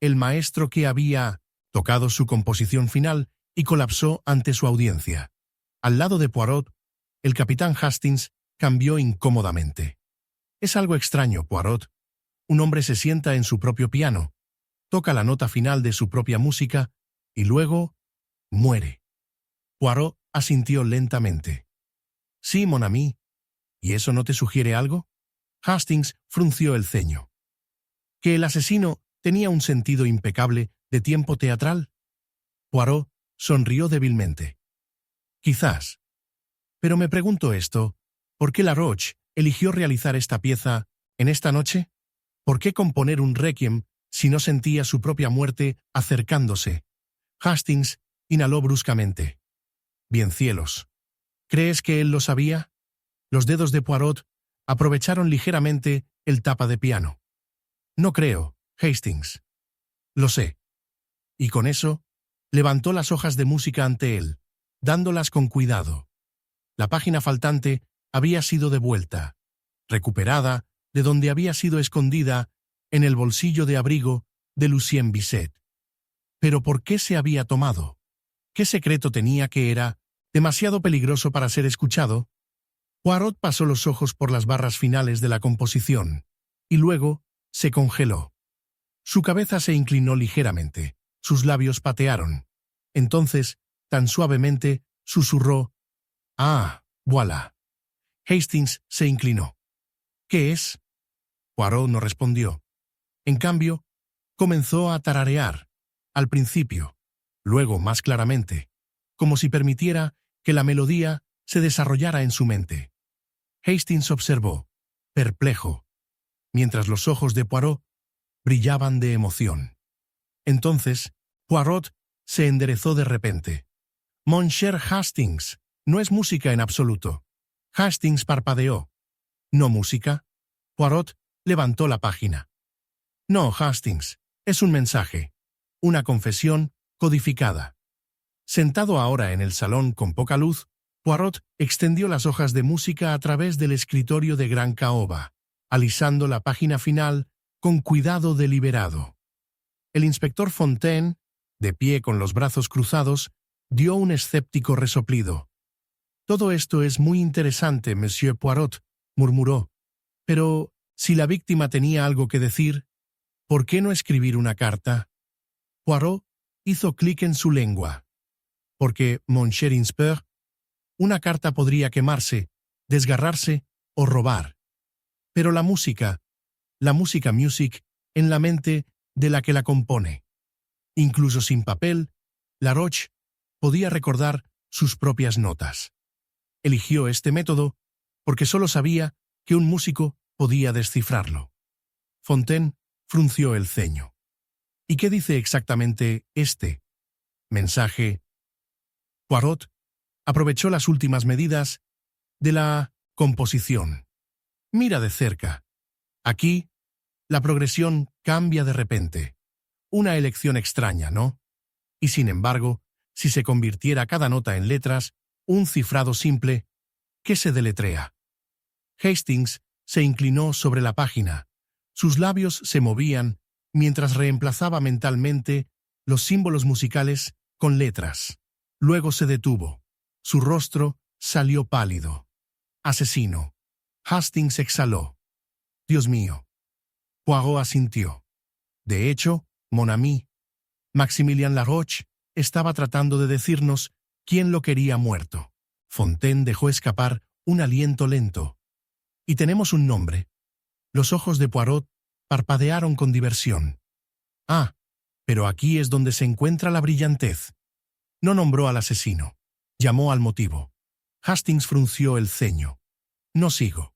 el maestro que había tocado su composición final y colapsó ante su audiencia. Al lado de Poirot, el capitán Hastings cambió incómodamente. Es algo extraño, Poirot. Un hombre se sienta en su propio piano, toca la nota final de su propia música y luego muere. Poirot asintió lentamente. Sí, mon ami. ¿Y eso no te sugiere algo? Hastings frunció el ceño. ¿Que el asesino tenía un sentido impecable de tiempo teatral? Poirot sonrió débilmente. Quizás. Pero me pregunto esto, ¿por qué Laroche eligió realizar esta pieza en esta noche? ¿Por qué componer un requiem si no sentía su propia muerte acercándose? Hastings inhaló bruscamente. Bien cielos. ¿Crees que él lo sabía? Los dedos de Poirot aprovecharon ligeramente el tapa de piano. No creo, Hastings. Lo sé. Y con eso, levantó las hojas de música ante él, dándolas con cuidado. La página faltante había sido devuelta, recuperada de donde había sido escondida en el bolsillo de abrigo de Lucien Bisset. ¿Pero por qué se había tomado? ¿Qué secreto tenía que era demasiado peligroso para ser escuchado? Poirot pasó los ojos por las barras finales de la composición, y luego se congeló. Su cabeza se inclinó ligeramente, sus labios patearon. Entonces, tan suavemente, susurró: «Ah, voilà». Hastings se inclinó. «¿Qué es?» Poirot no respondió. En cambio, comenzó a tararear, al principio, luego más claramente, como si permitiera que la melodía se desarrollara en su mente. Hastings observó, perplejo, mientras los ojos de Poirot brillaban de emoción. Entonces, Poirot se enderezó de repente. «Mon cher Hastings, no es música en absoluto». Hastings parpadeó. «¿No música?» Poirot levantó la página. «No, Hastings, es un mensaje, una confesión codificada». Sentado ahora en el salón con poca luz, Poirot extendió las hojas de música a través del escritorio de gran caoba, alisando la página final con cuidado deliberado. El inspector Fontaine, de pie con los brazos cruzados, dio un escéptico resoplido. «Todo esto es muy interesante, Monsieur Poirot», murmuró. «Pero, si la víctima tenía algo que decir, ¿por qué no escribir una carta?» Poirot hizo clic en su lengua. «Porque, mon cher inspecteur, una carta podría quemarse, desgarrarse o robar. Pero la música music, en la mente de la que la compone. Incluso sin papel, Laroche podía recordar sus propias notas. Eligió este método porque solo sabía que un músico podía descifrarlo». Fontaine frunció el ceño. «¿Y qué dice exactamente este mensaje?» Poirot aprovechó las últimas medidas de la composición. «Mira de cerca. Aquí, la progresión cambia de repente. Una elección extraña, ¿no? Y sin embargo, si se convirtiera cada nota en letras, un cifrado simple, ¿qué se deletrea?» Hastings se inclinó sobre la página. Sus labios se movían mientras reemplazaba mentalmente los símbolos musicales con letras. Luego se detuvo. Su rostro salió pálido. «Asesino». Hastings exhaló. «Dios mío». Poirot asintió. «De hecho, mon ami, Maximilien Laroche estaba tratando de decirnos quién lo quería muerto». Fontaine dejó escapar un aliento lento. «Y tenemos un nombre». Los ojos de Poirot parpadearon con diversión. «Ah, pero aquí es donde se encuentra la brillantez». No nombró al asesino. Llamó al motivo. Hastings frunció el ceño. «No sigo».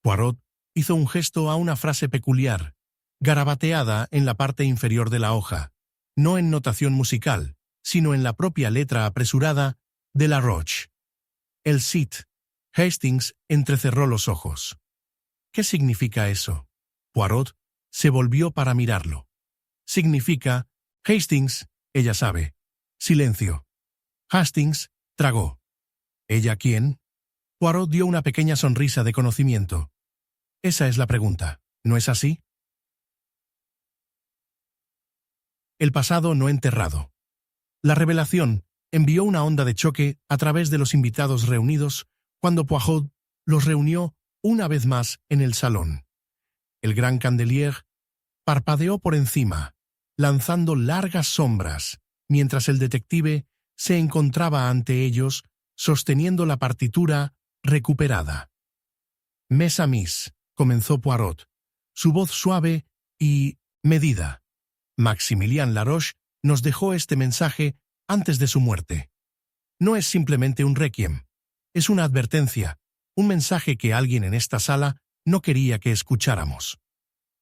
Poirot hizo un gesto a una frase peculiar, garabateada en la parte inferior de la hoja, no en notación musical, sino en la propia letra apresurada de La Roche. El Cid. Hastings entrecerró los ojos. ¿Qué significa eso? Poirot se volvió para mirarlo. Significa, Hastings, ella sabe. Silencio. Hastings tragó. ¿Ella quién? Poirot dio una pequeña sonrisa de conocimiento. Esa es la pregunta, ¿no es así? El pasado no enterrado. La revelación envió una onda de choque a través de los invitados reunidos cuando Poirot los reunió una vez más en el salón. El gran candelier parpadeó por encima, lanzando largas sombras, mientras el detective se encontraba ante ellos sosteniendo la partitura recuperada. «Mes amis», comenzó Poirot, su voz suave y medida. «Maximilien Laroche nos dejó este mensaje antes de su muerte. No es simplemente un requiem, es una advertencia, un mensaje que alguien en esta sala no quería que escucháramos».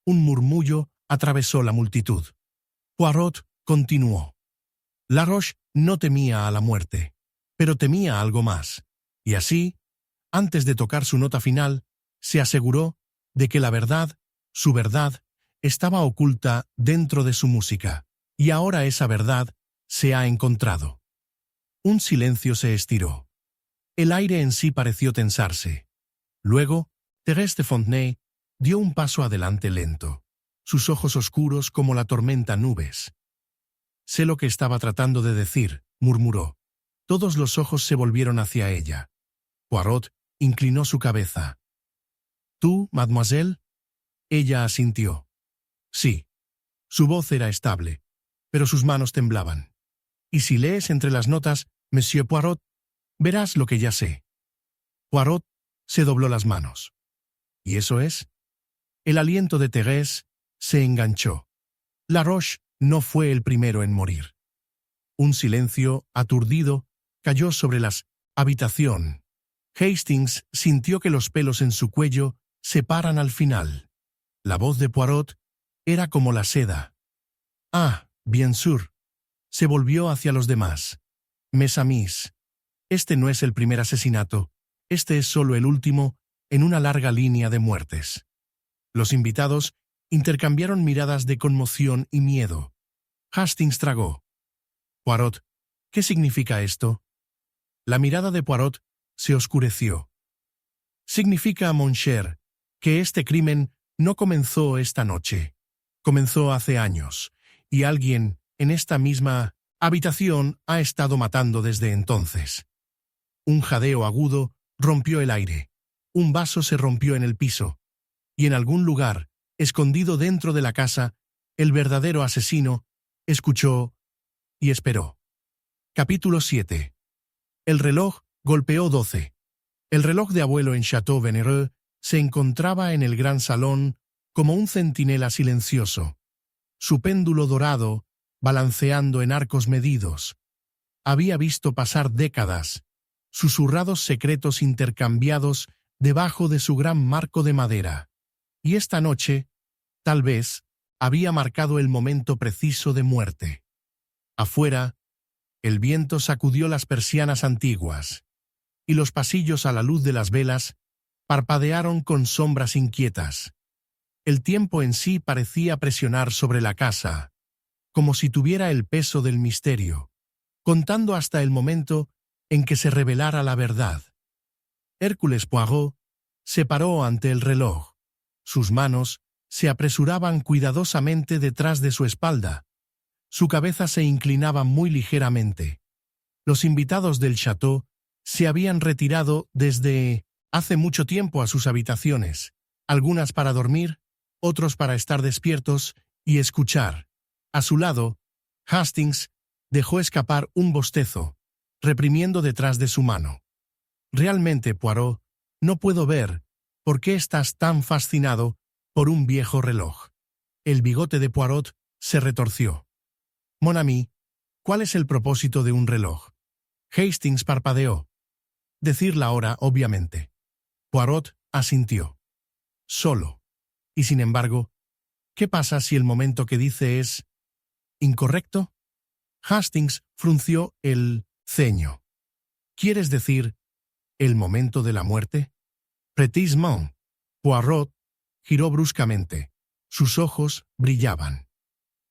Un murmullo atravesó la multitud. Poirot continuó. Laroche no temía a la muerte, pero temía algo más, y así, antes de tocar su nota final, se aseguró de que la verdad, su verdad, estaba oculta dentro de su música, y ahora esa verdad se ha encontrado. Un silencio se estiró. El aire en sí pareció tensarse. Luego, Thérèse de Fontenay dio un paso adelante lento, sus ojos oscuros como la tormenta nubes. «Sé lo que estaba tratando de decir», murmuró. Todos los ojos se volvieron hacia ella. Poirot inclinó su cabeza. «¿Tú, mademoiselle?» Ella asintió. «Sí». Su voz era estable, pero sus manos temblaban. «Y si lees entre las notas, Monsieur Poirot, verás lo que ya sé». Poirot se dobló las manos. «¿Y eso es?» El aliento de Thérèse se enganchó. Laroche no fue el primero en morir. Un silencio aturdido cayó sobre la habitación. Hastings sintió que los pelos en su cuello se paran al final. La voz de Poirot era como la seda. «Ah, bien sûr». Se volvió hacia los demás. «Mes amis, este no es el primer asesinato, este es solo el último en una larga línea de muertes». Los invitados intercambiaron miradas de conmoción y miedo. Hastings tragó. «Poirot, ¿qué significa esto?» La mirada de Poirot se oscureció. «Significa, mon cher, que este crimen no comenzó esta noche. Comenzó hace años, y alguien en esta misma habitación ha estado matando desde entonces». Un jadeo agudo rompió el aire. Un vaso se rompió en el piso. Y en algún lugar, escondido dentro de la casa, el verdadero asesino escuchó y esperó. Capítulo 7. El reloj golpeó 12. El reloj de abuelo en Château Venereux se encontraba en el gran salón como un centinela silencioso, su péndulo dorado balanceando en arcos medidos. Había visto pasar décadas, susurrados secretos intercambiados debajo de su gran marco de madera. Y esta noche, tal vez, había marcado el momento preciso de muerte. Afuera, el viento sacudió las persianas antiguas, y los pasillos a la luz de las velas parpadearon con sombras inquietas. El tiempo en sí parecía presionar sobre la casa, como si tuviera el peso del misterio, contando hasta el momento en que se revelara la verdad. Hércules Poirot se paró ante el reloj. Sus manos se apresuraban cuidadosamente detrás de su espalda. Su cabeza se inclinaba muy ligeramente. Los invitados del château se habían retirado desde hace mucho tiempo a sus habitaciones, algunas para dormir, otros para estar despiertos y escuchar. A su lado, Hastings dejó escapar un bostezo, reprimiendo detrás de su mano. «Realmente, Poirot, no puedo ver por qué estás tan fascinado por un viejo reloj». El bigote de Poirot se retorció. «Mon ami, ¿cuál es el propósito de un reloj?» Hastings parpadeó. «Decir la hora, obviamente». Poirot asintió. solo. Y sin embargo, ¿qué pasa si el momento que dice es incorrecto? Hastings frunció el ceño. ¿Quieres decir el momento de la muerte? Précisément. Poirot giró bruscamente. Sus ojos brillaban.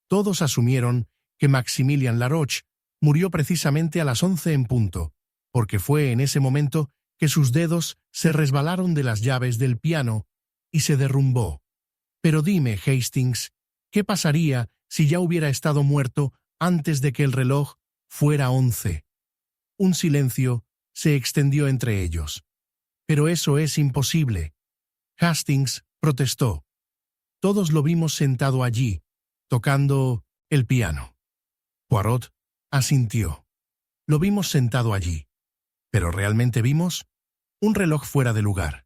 Todos asumieron que Maximilien Laroche murió precisamente a las 11 en punto, porque fue en ese momento que sus dedos se resbalaron de las llaves del piano y se derrumbó. Pero dime, Hastings, ¿qué pasaría si ya hubiera estado muerto antes de que el reloj fuera 11? Un silencio se extendió entre ellos. Pero eso es imposible. Hastings protestó. Todos lo vimos sentado allí, tocando el piano. Poirot asintió. Lo vimos sentado allí. ¿Pero realmente vimos? Un reloj fuera de lugar.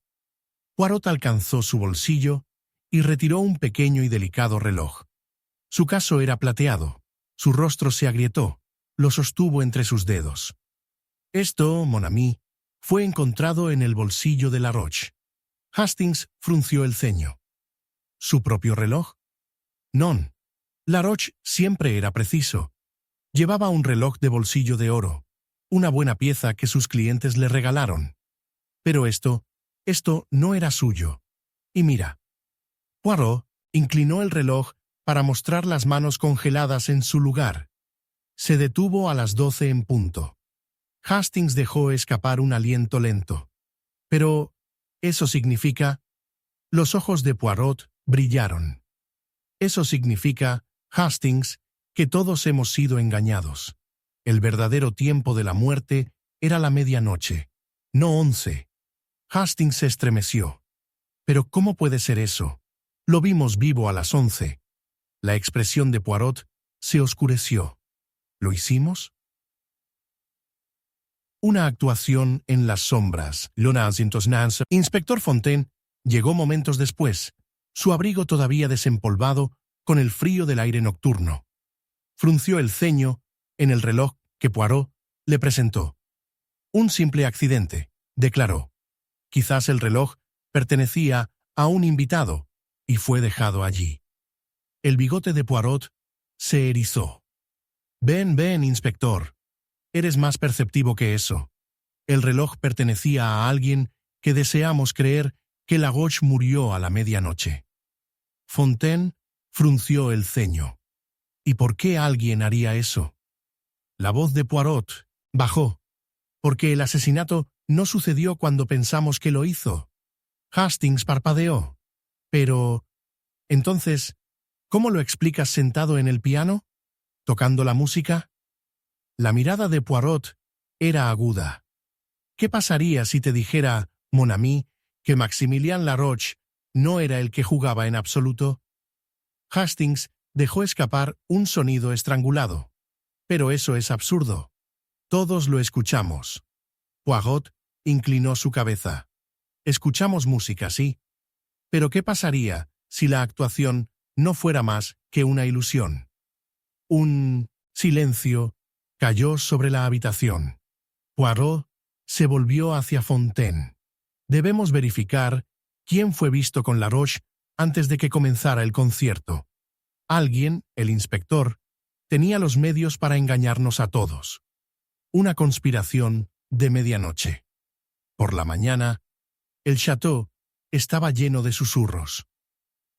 Poirot alcanzó su bolsillo y retiró un pequeño y delicado reloj. Su caso era plateado. Su rostro se agrietó. Lo sostuvo entre sus dedos. Esto, mon ami, fue encontrado en el bolsillo de Laroche. Hastings frunció el ceño. ¿Su propio reloj? Non. Laroche siempre era preciso. Llevaba un reloj de bolsillo de oro, una buena pieza que sus clientes le regalaron. Pero esto no era suyo. Y mira. Poirot inclinó el reloj para mostrar las manos congeladas en su lugar. Se detuvo a las 12 en punto. Hastings dejó escapar un aliento lento. Pero eso significa... Los ojos de Poirot brillaron. Eso significa, Hastings, que todos hemos sido engañados. El verdadero tiempo de la muerte era la medianoche, no 11. Hastings se estremeció. ¿Pero cómo puede ser eso? Lo vimos vivo a las 11. La expresión de Poirot se oscureció. ¿Lo hicimos? Una actuación en las sombras. Inspector Fontaine llegó momentos después, su abrigo todavía desempolvado con el frío del aire nocturno. Frunció el ceño en el reloj que Poirot le presentó. Un simple accidente, declaró. Quizás el reloj pertenecía a un invitado y fue dejado allí. El bigote de Poirot se erizó. Ven, inspector. Eres más perceptivo que eso. El reloj pertenecía a alguien que deseamos creer que Laroche murió a la medianoche. Fontaine frunció el ceño. ¿Y por qué alguien haría eso? La voz de Poirot bajó, porque el asesinato no sucedió cuando pensamos que lo hizo. Hastings parpadeó. Pero, entonces, ¿cómo lo explicas sentado en el piano? ¿Tocando la música? La mirada de Poirot era aguda. ¿Qué pasaría si te dijera, mon ami, que Maximilien Laroche no era el que jugaba en absoluto? Hastings dejó escapar un sonido estrangulado. Pero eso es absurdo. Todos lo escuchamos. Poirot inclinó su cabeza. Escuchamos música, sí. Pero ¿qué pasaría si la actuación no fuera más que una ilusión? Un silencio cayó sobre la habitación. Poirot se volvió hacia Fontaine. Debemos verificar quién fue visto con Laroche antes de que comenzara el concierto. Alguien, el inspector, tenía los medios para engañarnos a todos. Una conspiración de medianoche. Por la mañana, el château estaba lleno de susurros.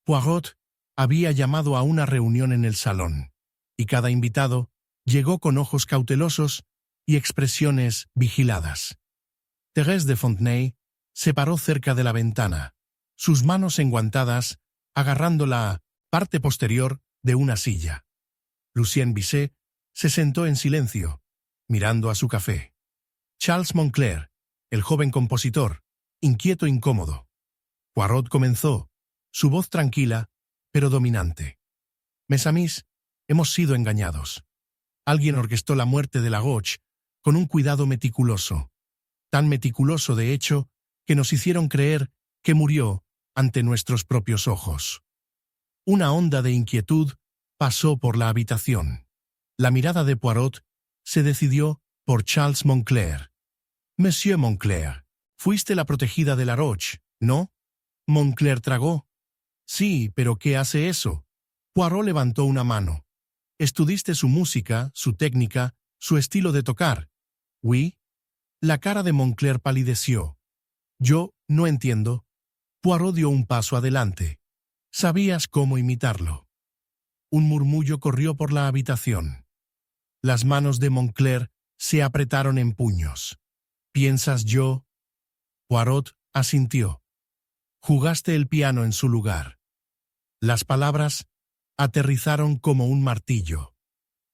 Poirot había llamado a una reunión en el salón, y cada invitado llegó con ojos cautelosos y expresiones vigiladas. Thérèse de Fontenay se paró cerca de la ventana, sus manos enguantadas agarrando la parte posterior de una silla. Lucien Bisset se sentó en silencio, mirando a su café. Charles Moncler, el joven compositor, inquieto e incómodo. Poirot comenzó, su voz tranquila, pero dominante. Mes amis, hemos sido engañados. Alguien orquestó la muerte de Laroche con un cuidado meticuloso. Tan meticuloso, de hecho, que nos hicieron creer que murió ante nuestros propios ojos. Una onda de inquietud pasó por la habitación. La mirada de Poirot se decidió por Charles Moncler. Monsieur Moncler, fuiste la protegida de Laroche, ¿no? Moncler tragó. Sí, pero ¿qué hace eso? Poirot levantó una mano. Estudiaste su música, su técnica, su estilo de tocar. ¿Oui? La cara de Moncler palideció. Yo no entiendo. Poirot dio un paso adelante. Sabías cómo imitarlo. Un murmullo corrió por la habitación. Las manos de Moncler se apretaron en puños. ¿Piensas yo? Poirot asintió. Jugaste el piano en su lugar. Las palabras aterrizaron como un martillo.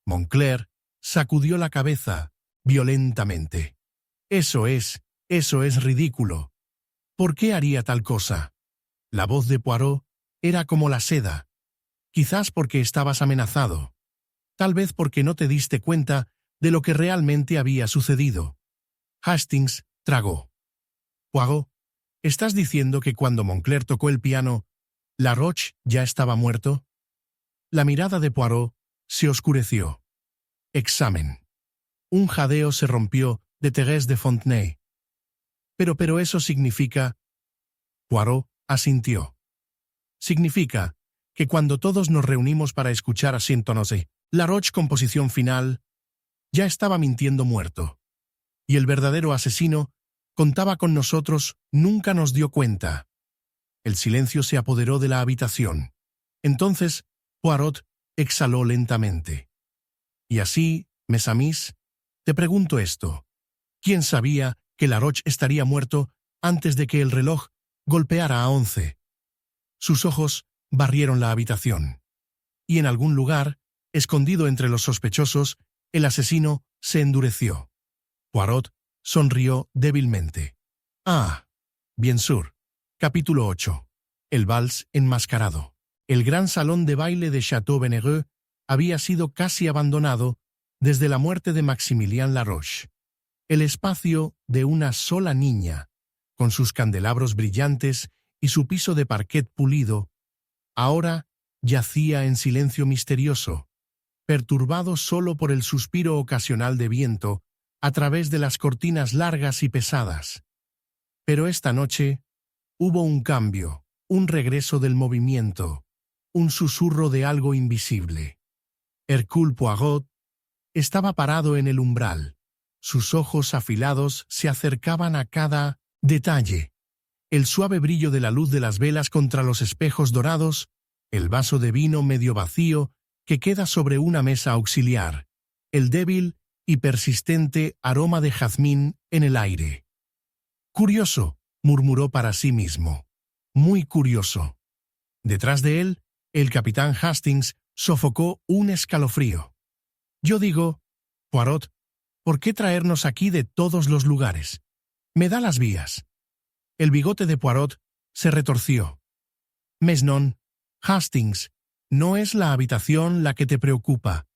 Moncler sacudió la cabeza violentamente. Eso es ridículo. ¿Por qué haría tal cosa? La voz de Poirot era como la seda. Quizás porque estabas amenazado. Tal vez porque no te diste cuenta de lo que realmente había sucedido. Hastings tragó. Poirot, ¿estás diciendo que cuando Moncler tocó el piano, Laroche ya estaba muerto? La mirada de Poirot se oscureció. Examen. Un jadeo se rompió de Thérèse de Fontenay. Pero eso significa... Poirot asintió. Significa que cuando todos nos reunimos para escuchar a Saint-Honoré, Laroche composición final, ya estaba mintiendo muerto. Y el verdadero asesino contaba con nosotros, nunca nos dio cuenta. El silencio se apoderó de la habitación. Entonces, Poirot exhaló lentamente. Y así, mes amis, te pregunto esto. ¿Quién sabía que Laroche estaría muerto antes de que el reloj golpeara a 11? Sus ojos barrieron la habitación. Y en algún lugar, escondido entre los sospechosos, el asesino se endureció. Poirot sonrió débilmente. Ah, bien sûr. Capítulo 8. El vals enmascarado. El gran salón de baile de Château-Venereux había sido casi abandonado desde la muerte de Maximilien Laroche. El espacio de una sola niña, con sus candelabros brillantes y su piso de parquet pulido, ahora yacía en silencio misterioso, perturbado solo por el suspiro ocasional de viento a través de las cortinas largas y pesadas. Pero esta noche hubo un cambio, un regreso del movimiento, un susurro de algo invisible. Hercule Poirot estaba parado en el umbral. Sus ojos afilados se acercaban a cada detalle. El suave brillo de la luz de las velas contra los espejos dorados, el vaso de vino medio vacío que queda sobre una mesa auxiliar, el débil y persistente aroma de jazmín en el aire. Curioso, murmuró para sí mismo. Muy curioso. Detrás de él, el capitán Hastings sofocó un escalofrío. Yo digo, Poirot, ¿por qué traernos aquí de todos los lugares? Me da las vías. El bigote de Poirot se retorció. Mais non, Hastings, no es la habitación la que te preocupa.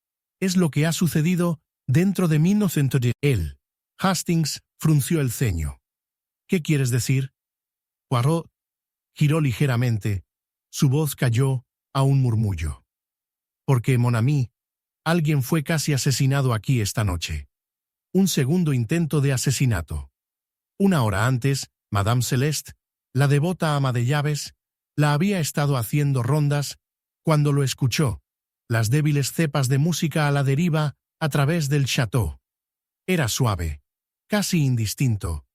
Es lo que ha sucedido dentro de 1910. Él, Hastings, frunció el ceño. ¿Qué quieres decir? Poirot giró ligeramente. Su voz cayó a un murmullo. Porque, mon ami, alguien fue casi asesinado aquí esta noche. Un segundo intento de asesinato. Una hora antes, Madame Celeste, la devota ama de llaves, la había estado haciendo rondas cuando lo escuchó, las débiles cepas de música a la deriva a través del chateau. Era suave, casi indistinto,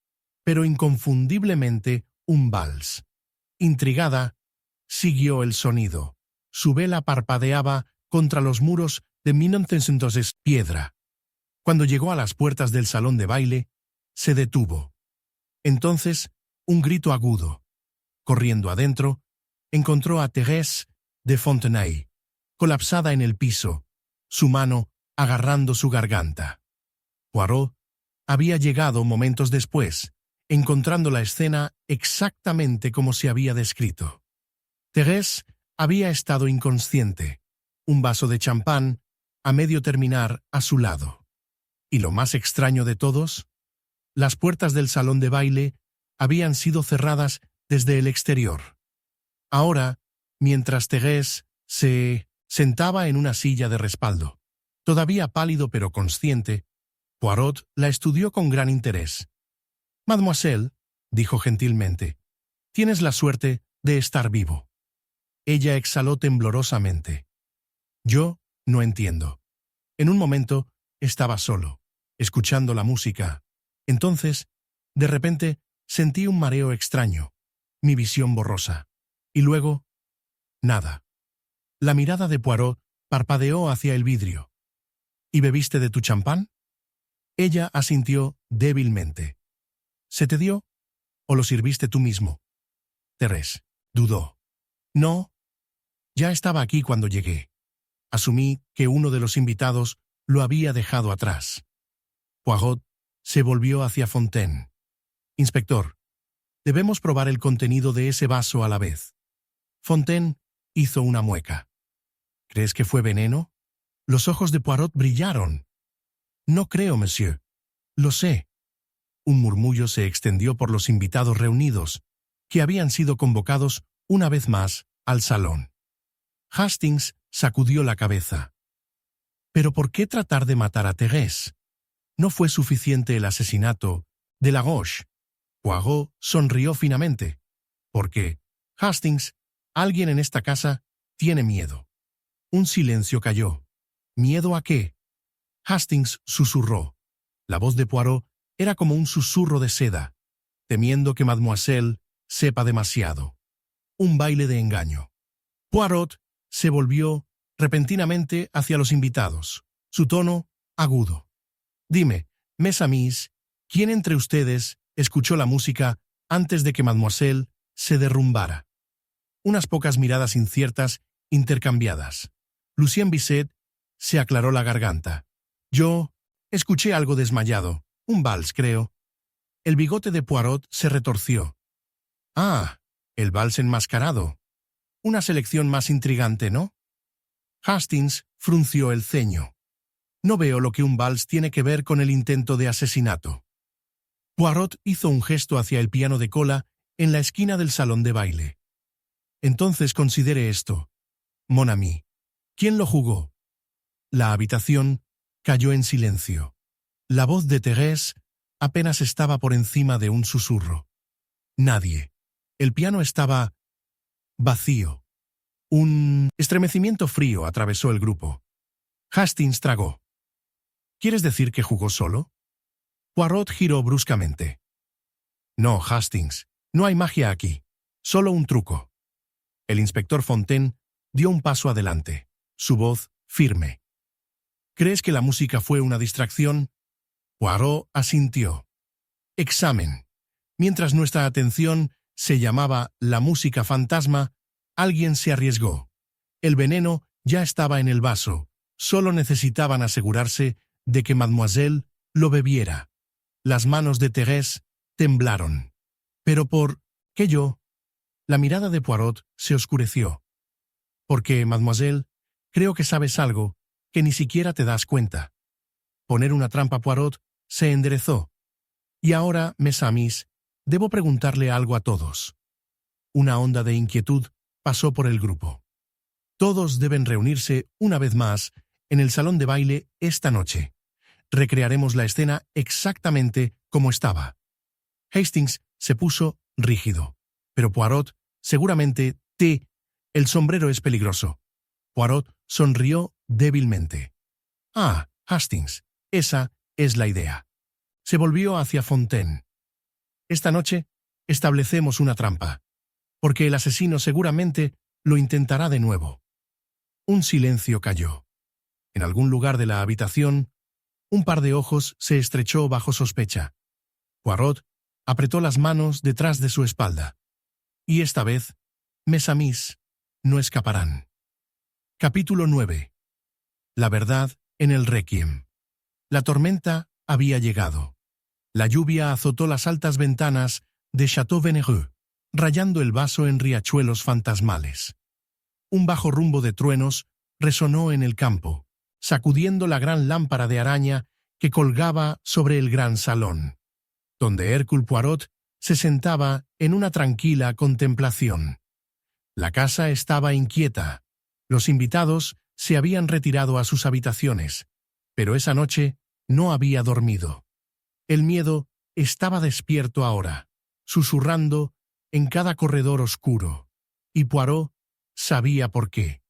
pero inconfundiblemente un vals. Intrigada, siguió el sonido. Su vela parpadeaba contra los muros de 1900 piedra. Cuando llegó a las puertas del salón de baile, se detuvo. Entonces, un grito agudo. Corriendo adentro, encontró a Thérèse de Fontenay, colapsada en el piso, su mano agarrando su garganta. Poirot había llegado momentos después, encontrando la escena exactamente como se había descrito. Thérèse había estado inconsciente, un vaso de champán a medio terminar a su lado. Y lo más extraño de todos, las puertas del salón de baile habían sido cerradas desde el exterior. Ahora, mientras Thérèse se sentaba en una silla de respaldo, todavía pálido pero consciente, Poirot la estudió con gran interés. «Mademoiselle», dijo gentilmente, «tienes la suerte de estar vivo. Ella exhaló temblorosamente. Yo no entiendo. En un momento estaba solo, escuchando la música. Entonces, de repente, sentí un mareo extraño, mi visión borrosa. Y luego, nada. La mirada de Poirot parpadeó hacia el vidrio. ¿Y bebiste de tu champán? Ella asintió débilmente. ¿Se te dio o lo sirviste tú mismo? Thérèse dudó. No, ya estaba aquí cuando llegué. Asumí que uno de los invitados lo había dejado atrás. Poirot se volvió hacia Fontaine. Inspector, debemos probar el contenido de ese vaso a la vez. Fontaine hizo una mueca. ¿Crees que fue veneno? Los ojos de Poirot brillaron. No creo, monsieur. Lo sé. Un murmullo se extendió por los invitados reunidos, que habían sido convocados una vez más al salón. Hastings sacudió la cabeza. ¿Pero por qué tratar de matar a Thérèse? ¿No fue suficiente el asesinato de Lagrange? Poirot sonrió finamente. ¿Por qué? Hastings, alguien en esta casa tiene miedo. Un silencio cayó. ¿Miedo a qué? Hastings susurró. La voz de Poirot era como un susurro de seda, temiendo que mademoiselle sepa demasiado. Un baile de engaño. Poirot se volvió repentinamente hacia los invitados, su tono agudo. Dime, mes amis, ¿quién entre ustedes escuchó la música antes de que mademoiselle se derrumbara? Unas pocas miradas inciertas intercambiadas. Lucien Bisset se aclaró la garganta. Yo escuché algo desmayado, un vals, creo. El bigote de Poirot se retorció. Ah, el vals enmascarado. Una selección más intrigante, ¿no? Hastings frunció el ceño. No veo lo que un vals tiene que ver con el intento de asesinato. Poirot hizo un gesto hacia el piano de cola en la esquina del salón de baile. Entonces considere esto. Mon ami. ¿Quién lo jugó? La habitación cayó en silencio. La voz de Thérèse apenas estaba por encima de un susurro. Nadie. El piano estaba vacío. Un estremecimiento frío atravesó el grupo. Hastings tragó. ¿Quieres decir que jugó solo? Poirot giró bruscamente. No, Hastings, no hay magia aquí. Solo un truco. El inspector Fontaine dio un paso adelante, su voz firme. ¿Crees que la música fue una distracción? Poirot asintió. Examen. Mientras nuestra atención se llamaba la música fantasma, alguien se arriesgó. El veneno ya estaba en el vaso. Solo necesitaban asegurarse de que mademoiselle lo bebiera. Las manos de Thérèse temblaron. ¿Pero por qué yo? La mirada de Poirot se oscureció. Porque, mademoiselle, creo que sabes algo que ni siquiera te das cuenta. Poner una trampa. Poirot se enderezó. Y ahora, mes amis, debo preguntarle algo a todos. Una onda de inquietud pasó por el grupo. Todos deben reunirse una vez más en el salón de baile esta noche. Recrearemos la escena exactamente como estaba. Hastings se puso rígido. Pero Poirot, seguramente, el sombrero es peligroso. Poirot sonrió débilmente. Ah, Hastings, esa es la idea. Se volvió hacia Fontaine. Esta noche establecemos una trampa, porque el asesino seguramente lo intentará de nuevo. Un silencio cayó. En algún lugar de la habitación, un par de ojos se estrechó bajo sospecha. Poirot apretó las manos detrás de su espalda. Y esta vez, mes amis, no escaparán. Capítulo 9. La verdad en el Requiem. La tormenta había llegado. La lluvia azotó las altas ventanas de Château Venereux, rayando el vaso en riachuelos fantasmales. Un bajo rumbo de truenos resonó en el campo, sacudiendo la gran lámpara de araña que colgaba sobre el gran salón, donde Hercule Poirot se sentaba en una tranquila contemplación. La casa estaba inquieta. Los invitados se habían retirado a sus habitaciones, pero esa noche no había dormido. El miedo estaba despierto ahora, susurrando en cada corredor oscuro. Y Poirot sabía por qué.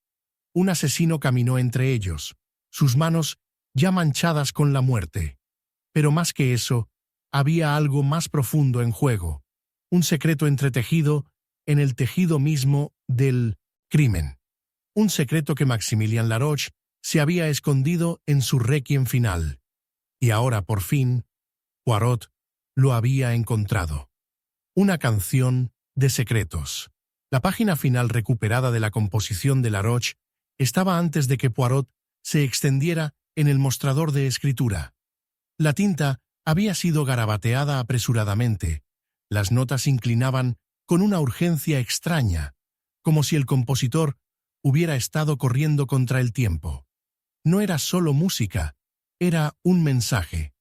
Un asesino caminó entre ellos, sus manos ya manchadas con la muerte. Pero más que eso, había algo más profundo en juego, un secreto entretejido en el tejido mismo del crimen. Un secreto que Maximilien Laroche se había escondido en su requiem final. Y ahora, por fin, Poirot lo había encontrado. Una canción de secretos. La página final recuperada de la composición de Laroche estaba antes de que Poirot se extendiera en el mostrador de escritura. La tinta había sido garabateada apresuradamente. Las notas inclinaban con una urgencia extraña, como si el compositor hubiera estado corriendo contra el tiempo. No era solo música, era un mensaje.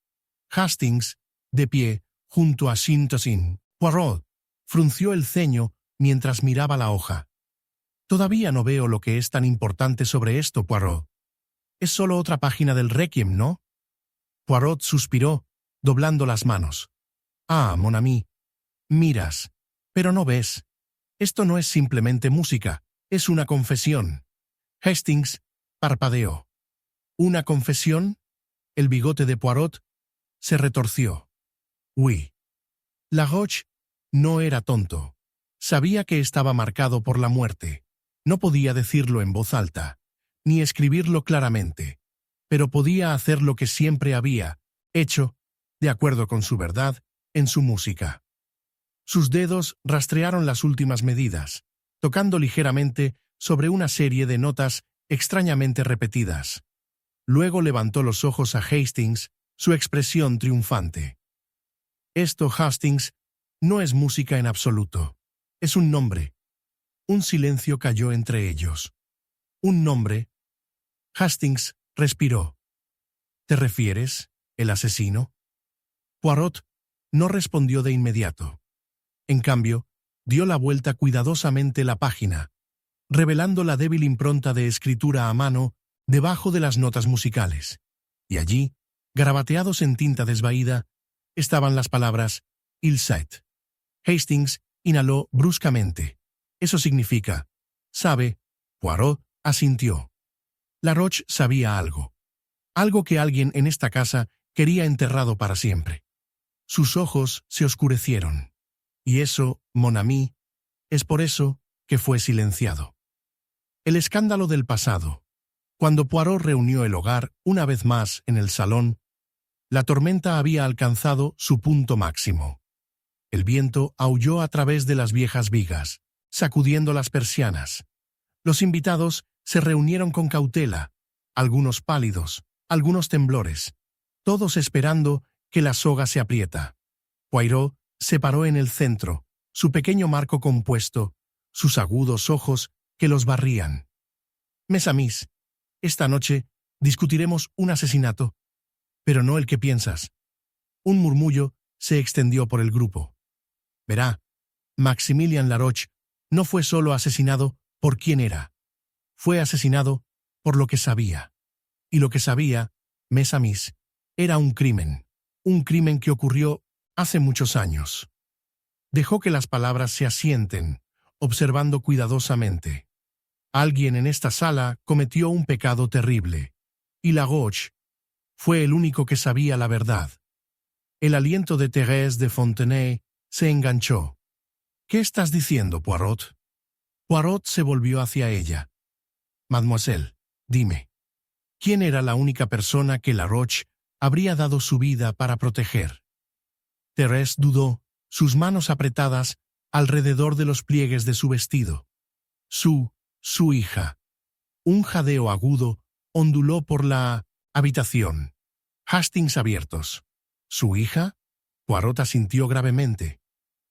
Hastings, de pie, junto a Shintosin, Poirot, frunció el ceño mientras miraba la hoja. Todavía no veo lo que es tan importante sobre esto, Poirot. Es solo otra página del Requiem, ¿no? Poirot suspiró, doblando las manos. Ah, mon ami, miras, pero no ves. Esto no es simplemente música, es una confesión. Hastings parpadeó. ¿Una confesión? El bigote de Poirot se retorció. Oui. Laroche no era tonto. Sabía que estaba marcado por la muerte. No podía decirlo en voz alta, ni escribirlo claramente, pero podía hacer lo que siempre había hecho, de acuerdo con su verdad, en su música. Sus dedos rastrearon las últimas medidas, tocando ligeramente sobre una serie de notas extrañamente repetidas. Luego levantó los ojos a Hastings, su expresión triunfante. Esto, Hastings, no es música en absoluto. Es un nombre. Un silencio cayó entre ellos. Un nombre. Hastings respiró. ¿Te refieres, el asesino? Poirot no respondió de inmediato. En cambio, dio la vuelta cuidadosamente la página, revelando la débil impronta de escritura a mano debajo de las notas musicales. Y allí, garabateados en tinta desvaída, estaban las palabras «Il sait». Hastings inhaló bruscamente. Eso significa «sabe». Poirot asintió. Laroche sabía algo. Algo que alguien en esta casa quería enterrado para siempre. Sus ojos se oscurecieron. Y eso, mon ami, es por eso que fue silenciado. El escándalo del pasado. Cuando Poirot reunió el hogar una vez más en el salón, la tormenta había alcanzado su punto máximo. El viento aulló a través de las viejas vigas, sacudiendo las persianas. Los invitados se reunieron con cautela, algunos pálidos, algunos temblores, todos esperando que la soga se aprieta. Poirot se paró en el centro, su pequeño marco compuesto, sus agudos ojos que los barrían. Mes amis, esta noche discutiremos un asesinato, pero no el que piensas. Un murmullo se extendió por el grupo. Verá, Maximilien Laroche no fue solo asesinado por quien era. Fue asesinado por lo que sabía. Y lo que sabía, mes amis, era un crimen que ocurrió hace muchos años. Dejó que las palabras se asienten, observando cuidadosamente. Alguien en esta sala cometió un pecado terrible, y Laroche fue el único que sabía la verdad. El aliento de Thérèse de Fontenay se enganchó. ¿Qué estás diciendo, Poirot? Poirot se volvió hacia ella. Mademoiselle, dime, ¿quién era la única persona que Laroche habría dado su vida para proteger? Thérèse dudó, sus manos apretadas alrededor de los pliegues de su vestido. Su hija. Un jadeo agudo onduló por la habitación. Hastings abiertos. ¿Su hija? Poirot asintió gravemente.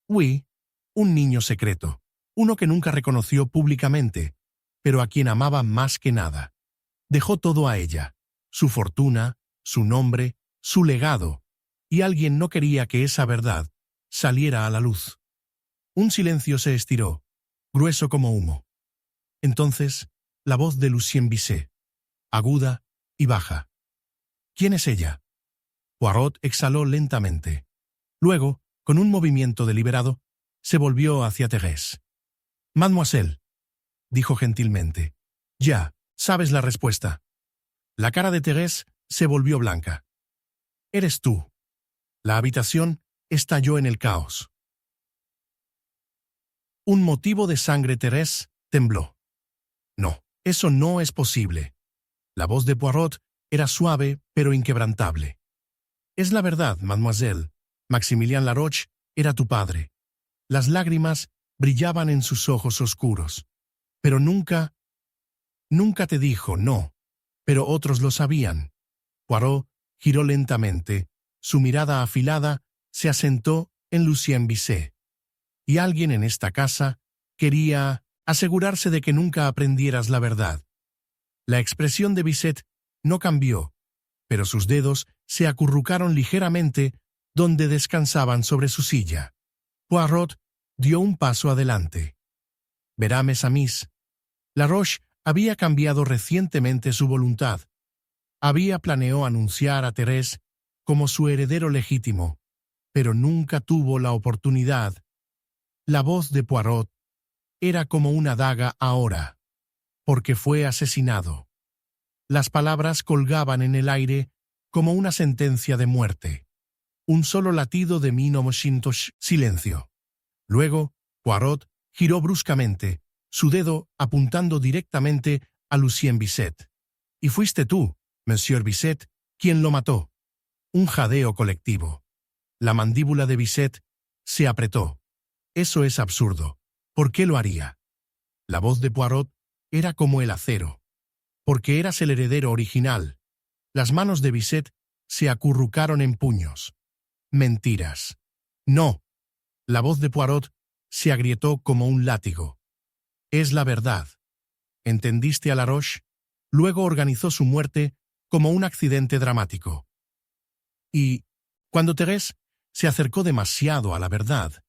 Oui, un niño secreto, uno que nunca reconoció públicamente, pero a quien amaba más que nada. Dejó todo a ella, su fortuna, su nombre, su legado, y alguien no quería que esa verdad saliera a la luz. Un silencio se estiró, grueso como humo. Entonces, la voz de Lucien Bisset, aguda y baja. ¿Quién es ella? Poirot exhaló lentamente. Luego, con un movimiento deliberado, se volvió hacia Thérèse. Mademoiselle, dijo gentilmente. Ya, sabes la respuesta. La cara de Thérèse se volvió blanca. Eres tú. La habitación estalló en el caos. Un motivo de sangre. Thérèse tembló. No, eso no es posible. La voz de Poirot era suave pero inquebrantable. Es la verdad, mademoiselle. Maximilien Laroche era tu padre. Las lágrimas brillaban en sus ojos oscuros. Pero nunca te dijo no. Pero otros lo sabían. Poirot giró lentamente. Su mirada afilada se asentó en Lucien Bisset. Y alguien en esta casa quería asegurarse de que nunca aprendieras la verdad. La expresión de Bisset no cambió, pero sus dedos se acurrucaron ligeramente donde descansaban sobre su silla. Poirot dio un paso adelante. Verá, mes amis, Laroche había cambiado recientemente su voluntad. Había planeado anunciar a Thérèse como su heredero legítimo, pero nunca tuvo la oportunidad. La voz de Poirot era como una daga ahora, porque fue asesinado. Las palabras colgaban en el aire como una sentencia de muerte. Un solo latido de 1900. Silencio. Luego, Poirot giró bruscamente, su dedo apuntando directamente a Lucien Bisset. Y fuiste tú, Monsieur Bisset, quien lo mató. Un jadeo colectivo. La mandíbula de Bisset se apretó. Eso es absurdo. ¿Por qué lo haría? La voz de Poirot era como el acero. Porque eras el heredero original. Las manos de Bisset se acurrucaron en puños. Mentiras. No. La voz de Poirot se agrietó como un látigo. Es la verdad. ¿Entendiste a Laroche? Luego organizó su muerte como un accidente dramático. Y, cuando Thérèse se acercó demasiado a la verdad,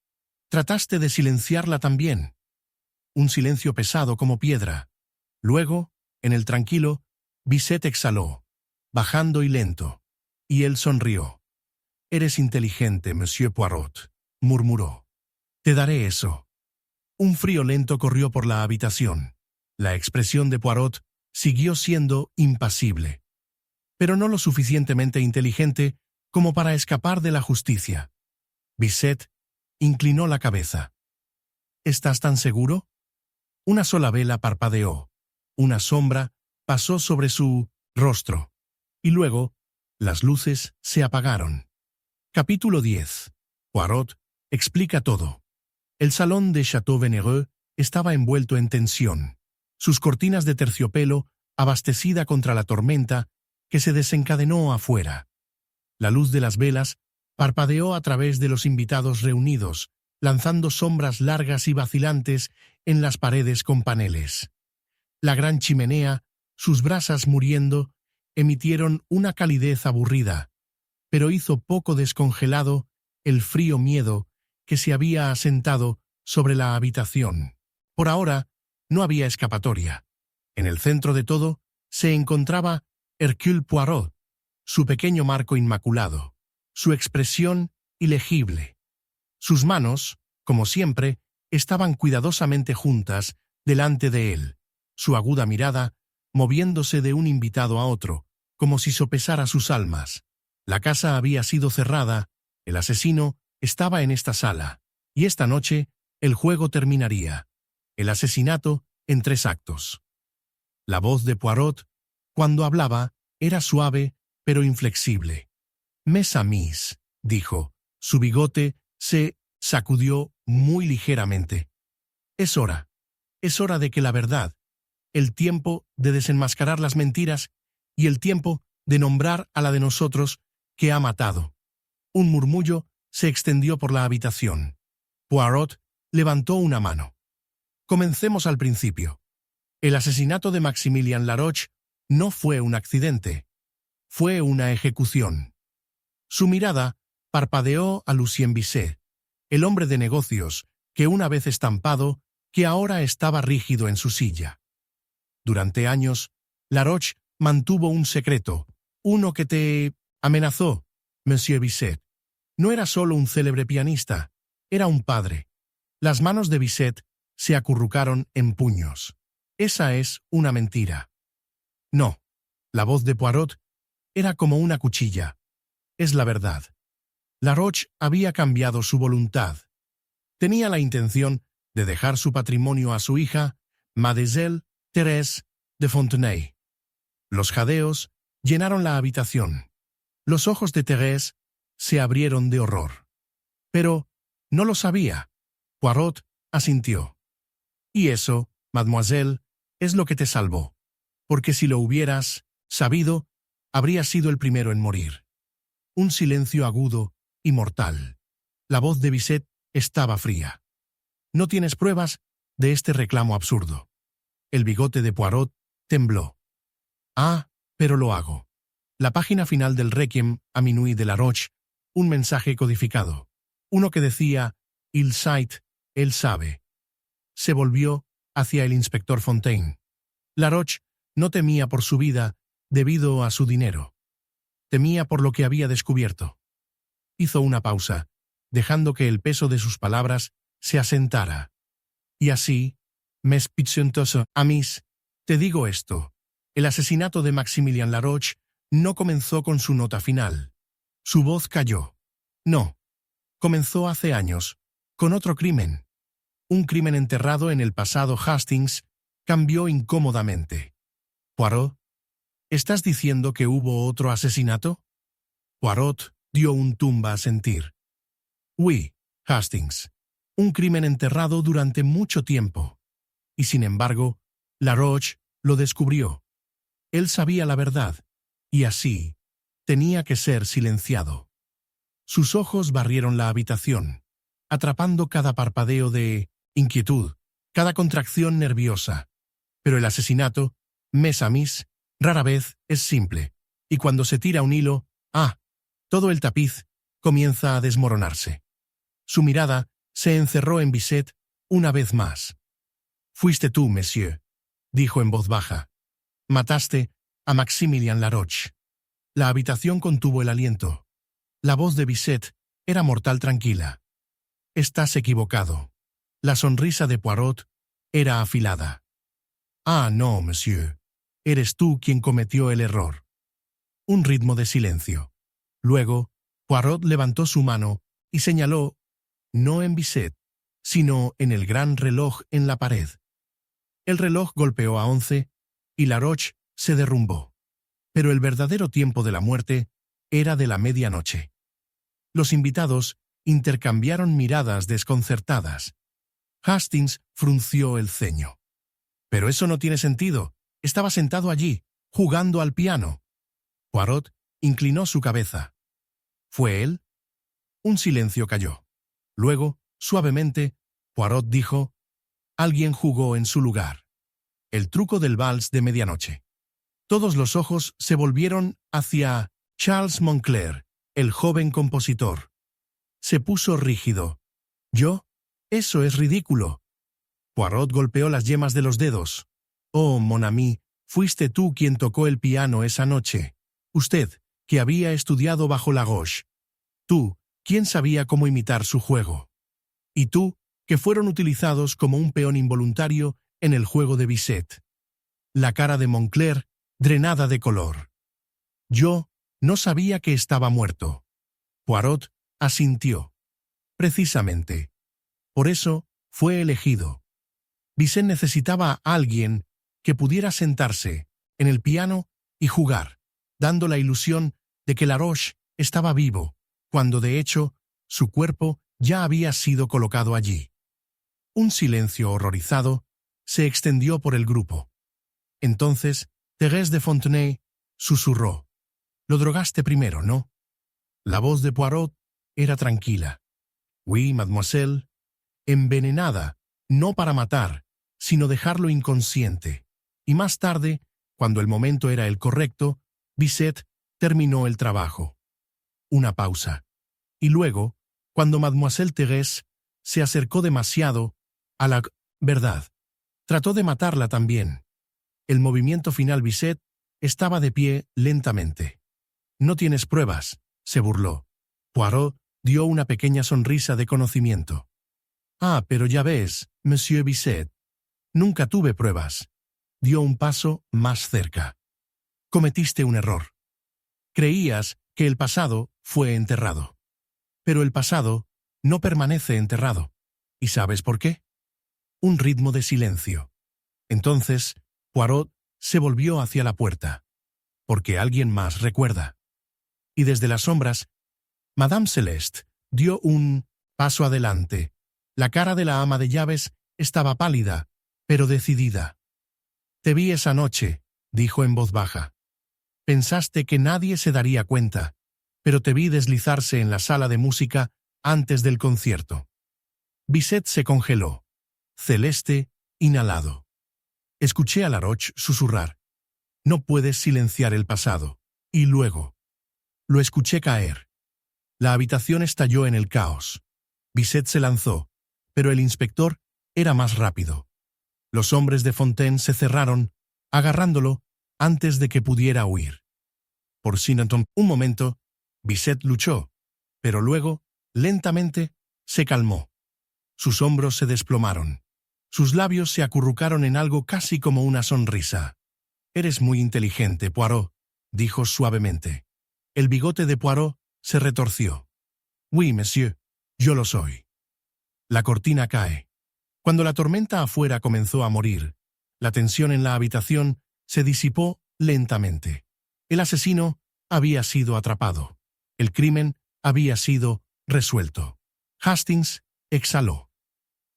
trataste de silenciarla también. Un silencio pesado como piedra. Luego, en el tranquilo, Bisset exhaló, bajando y lento, y él sonrió. Eres inteligente, Monsieur Poirot, murmuró. Te daré eso. Un frío lento corrió por la habitación. La expresión de Poirot siguió siendo impasible, pero no lo suficientemente inteligente como para escapar de la justicia. Bisset inclinó la cabeza. ¿Estás tan seguro? Una sola vela parpadeó. Una sombra pasó sobre su rostro. Y luego, las luces se apagaron. Capítulo 10. Poirot explica todo. El salón de Château Venereux estaba envuelto en tensión. Sus cortinas de terciopelo, abastecida contra la tormenta, que se desencadenó afuera. La luz de las velas parpadeó a través de los invitados reunidos, lanzando sombras largas y vacilantes en las paredes con paneles. La gran chimenea, sus brasas muriendo, emitieron una calidez aburrida, pero hizo poco descongelado el frío miedo que se había asentado sobre la habitación. Por ahora, no había escapatoria. En el centro de todo se encontraba Hercule Poirot, su pequeño marco inmaculado, su expresión ilegible. Sus manos, como siempre, estaban cuidadosamente juntas delante de él, su aguda mirada moviéndose de un invitado a otro, como si sopesara sus almas. La casa había sido cerrada, el asesino estaba en esta sala, y esta noche el juego terminaría. El asesinato en 3 actos. La voz de Poirot, cuando hablaba, era suave pero inflexible. Mes amis, dijo. Su bigote se sacudió muy ligeramente. Es hora de que la verdad, el tiempo de desenmascarar las mentiras y el tiempo de nombrar a la de nosotros que ha matado. Un murmullo se extendió por la habitación. Poirot levantó una mano. Comencemos al principio. El asesinato de Maximilien Laroche no fue un accidente. Fue una ejecución. Su mirada parpadeó a Lucien Bisset, el hombre de negocios que una vez estampado, que ahora estaba rígido en su silla. Durante años, Laroche mantuvo un secreto, uno que te amenazó, Monsieur Bisset. No era solo un célebre pianista, era un padre. Las manos de Bisset se acurrucaron en puños. Esa es una mentira. No. La voz de Poirot era como una cuchilla. Es la verdad. Laroche había cambiado su voluntad. Tenía la intención de dejar su patrimonio a su hija, Mademoiselle Thérèse de Fontenay. Los jadeos llenaron la habitación. Los ojos de Thérèse se abrieron de horror. Pero no lo sabía. Poirot asintió. Y eso, mademoiselle, es lo que te salvó. Porque si lo hubieras sabido, habrías sido el primero en morir. Un silencio agudo y mortal. La voz de Bisset estaba fría. No tienes pruebas de este reclamo absurdo. El bigote de Poirot tembló. Ah, pero lo hago. La página final del Requiem a minuit de Laroche, un mensaje codificado. Uno que decía, il sait, él sabe. Se volvió hacia el inspector Fontaine. Laroche no temía por su vida debido a su dinero. Temía por lo que había descubierto. Hizo una pausa, dejando que el peso de sus palabras se asentara. Y así, mes pichontoso, amis, te digo esto. El asesinato de Maximilien Laroche no comenzó con su nota final. Su voz cayó. No. Comenzó hace años, con otro crimen. Un crimen enterrado en el pasado. Hastings cambió incómodamente. Poirot, ¿estás diciendo que hubo otro asesinato? Poirot dio un tumba a sentir. Oui, Hastings. Un crimen enterrado durante mucho tiempo. Y sin embargo, Laroche lo descubrió. Él sabía la verdad, y así tenía que ser silenciado. Sus ojos barrieron la habitación, atrapando cada parpadeo de inquietud, cada contracción nerviosa. Pero el asesinato, mes amis, rara vez es simple, y cuando se tira un hilo, todo el tapiz comienza a desmoronarse. Su mirada se encerró en Bisset una vez más. Fuiste tú, monsieur, dijo en voz baja. Mataste a Maximilien Laroche. La habitación contuvo el aliento. La voz de Bisset era mortal tranquila. Estás equivocado. La sonrisa de Poirot era afilada. Ah, no, monsieur. Eres tú quien cometió el error. Un ritmo de silencio. Luego, Poirot levantó su mano y señaló, no en Bisset, sino en el gran reloj en la pared. El reloj golpeó a 11 y Laroche se derrumbó. Pero el verdadero tiempo de la muerte era de la medianoche. Los invitados intercambiaron miradas desconcertadas. Hastings frunció el ceño. Pero eso no tiene sentido. Estaba sentado allí, jugando al piano. Poirot inclinó su cabeza. ¿Fue él? Un silencio cayó. Luego, suavemente, Poirot dijo, alguien jugó en su lugar. El truco del vals de medianoche. Todos los ojos se volvieron hacia Charles Moncler, el joven compositor. Se puso rígido. ¿Yo? Eso es ridículo. Poirot golpeó las yemas de los dedos. Oh, mon ami, fuiste tú quien tocó el piano esa noche. Usted, que había estudiado bajo Laroche. Tú, quien sabía cómo imitar su juego. Y tú, que fueron utilizados como un peón involuntario en el juego de Bisset. La cara de Moncler, drenada de color. Yo no sabía que estaba muerto. Poirot asintió. Precisamente. Por eso fue elegido. Bisset necesitaba a alguien que pudiera sentarse en el piano y jugar, dando la ilusión de que Laroche estaba vivo, cuando de hecho su cuerpo ya había sido colocado allí. Un silencio horrorizado se extendió por el grupo. Entonces, Thérèse de Fontenay susurró. Lo drogaste primero, ¿no? La voz de Poirot era tranquila. Oui, mademoiselle. Envenenada, no para matar, sino dejarlo inconsciente. Y más tarde, cuando el momento era el correcto, Bisset terminó el trabajo. Una pausa. Y luego, cuando mademoiselle Thérèse se acercó demasiado a la verdad, trató de matarla también. El movimiento final. Bisset estaba de pie lentamente. No tienes pruebas, se burló. Poirot dio una pequeña sonrisa de conocimiento. Ah, pero ya ves, Monsieur Bisset. Nunca tuve pruebas. Dio un paso más cerca. Cometiste un error. Creías que el pasado fue enterrado. Pero el pasado no permanece enterrado. ¿Y sabes por qué? Un ritmo de silencio. Entonces, Poirot se volvió hacia la puerta. Porque alguien más recuerda. Y desde las sombras, Madame Celeste dio un paso adelante. La cara de la ama de llaves estaba pálida, pero decidida. «Te vi esa noche», dijo en voz baja. «Pensaste que nadie se daría cuenta, pero te vi deslizarse en la sala de música antes del concierto». Bisset se congeló. Celeste, inhalado. Escuché a Laroche susurrar. «No puedes silenciar el pasado». Y luego. Lo escuché caer. La habitación estalló en el caos. Bisset se lanzó, pero el inspector era más rápido. Los hombres de Fontaine se cerraron, agarrándolo antes de que pudiera huir. Por Sinanton, un momento, Bisset luchó, pero luego, lentamente, se calmó. Sus hombros se desplomaron. Sus labios se acurrucaron en algo casi como una sonrisa. «Eres muy inteligente, Poirot», dijo suavemente. El bigote de Poirot se retorció. «Oui, monsieur, yo lo soy». La cortina cae. Cuando la tormenta afuera comenzó a morir, la tensión en la habitación se disipó lentamente. El asesino había sido atrapado. El crimen había sido resuelto. Hastings exhaló.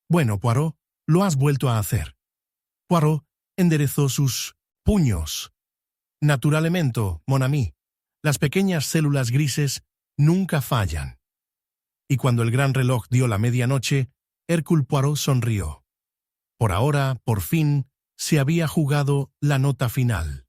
«Bueno, Poirot, lo has vuelto a hacer». Poirot enderezó sus puños. «Naturalmente, mon ami, las pequeñas células grises nunca fallan». Y cuando el gran reloj dio la medianoche, Hercule Poirot sonrió. Por ahora, por fin, se había jugado la nota final.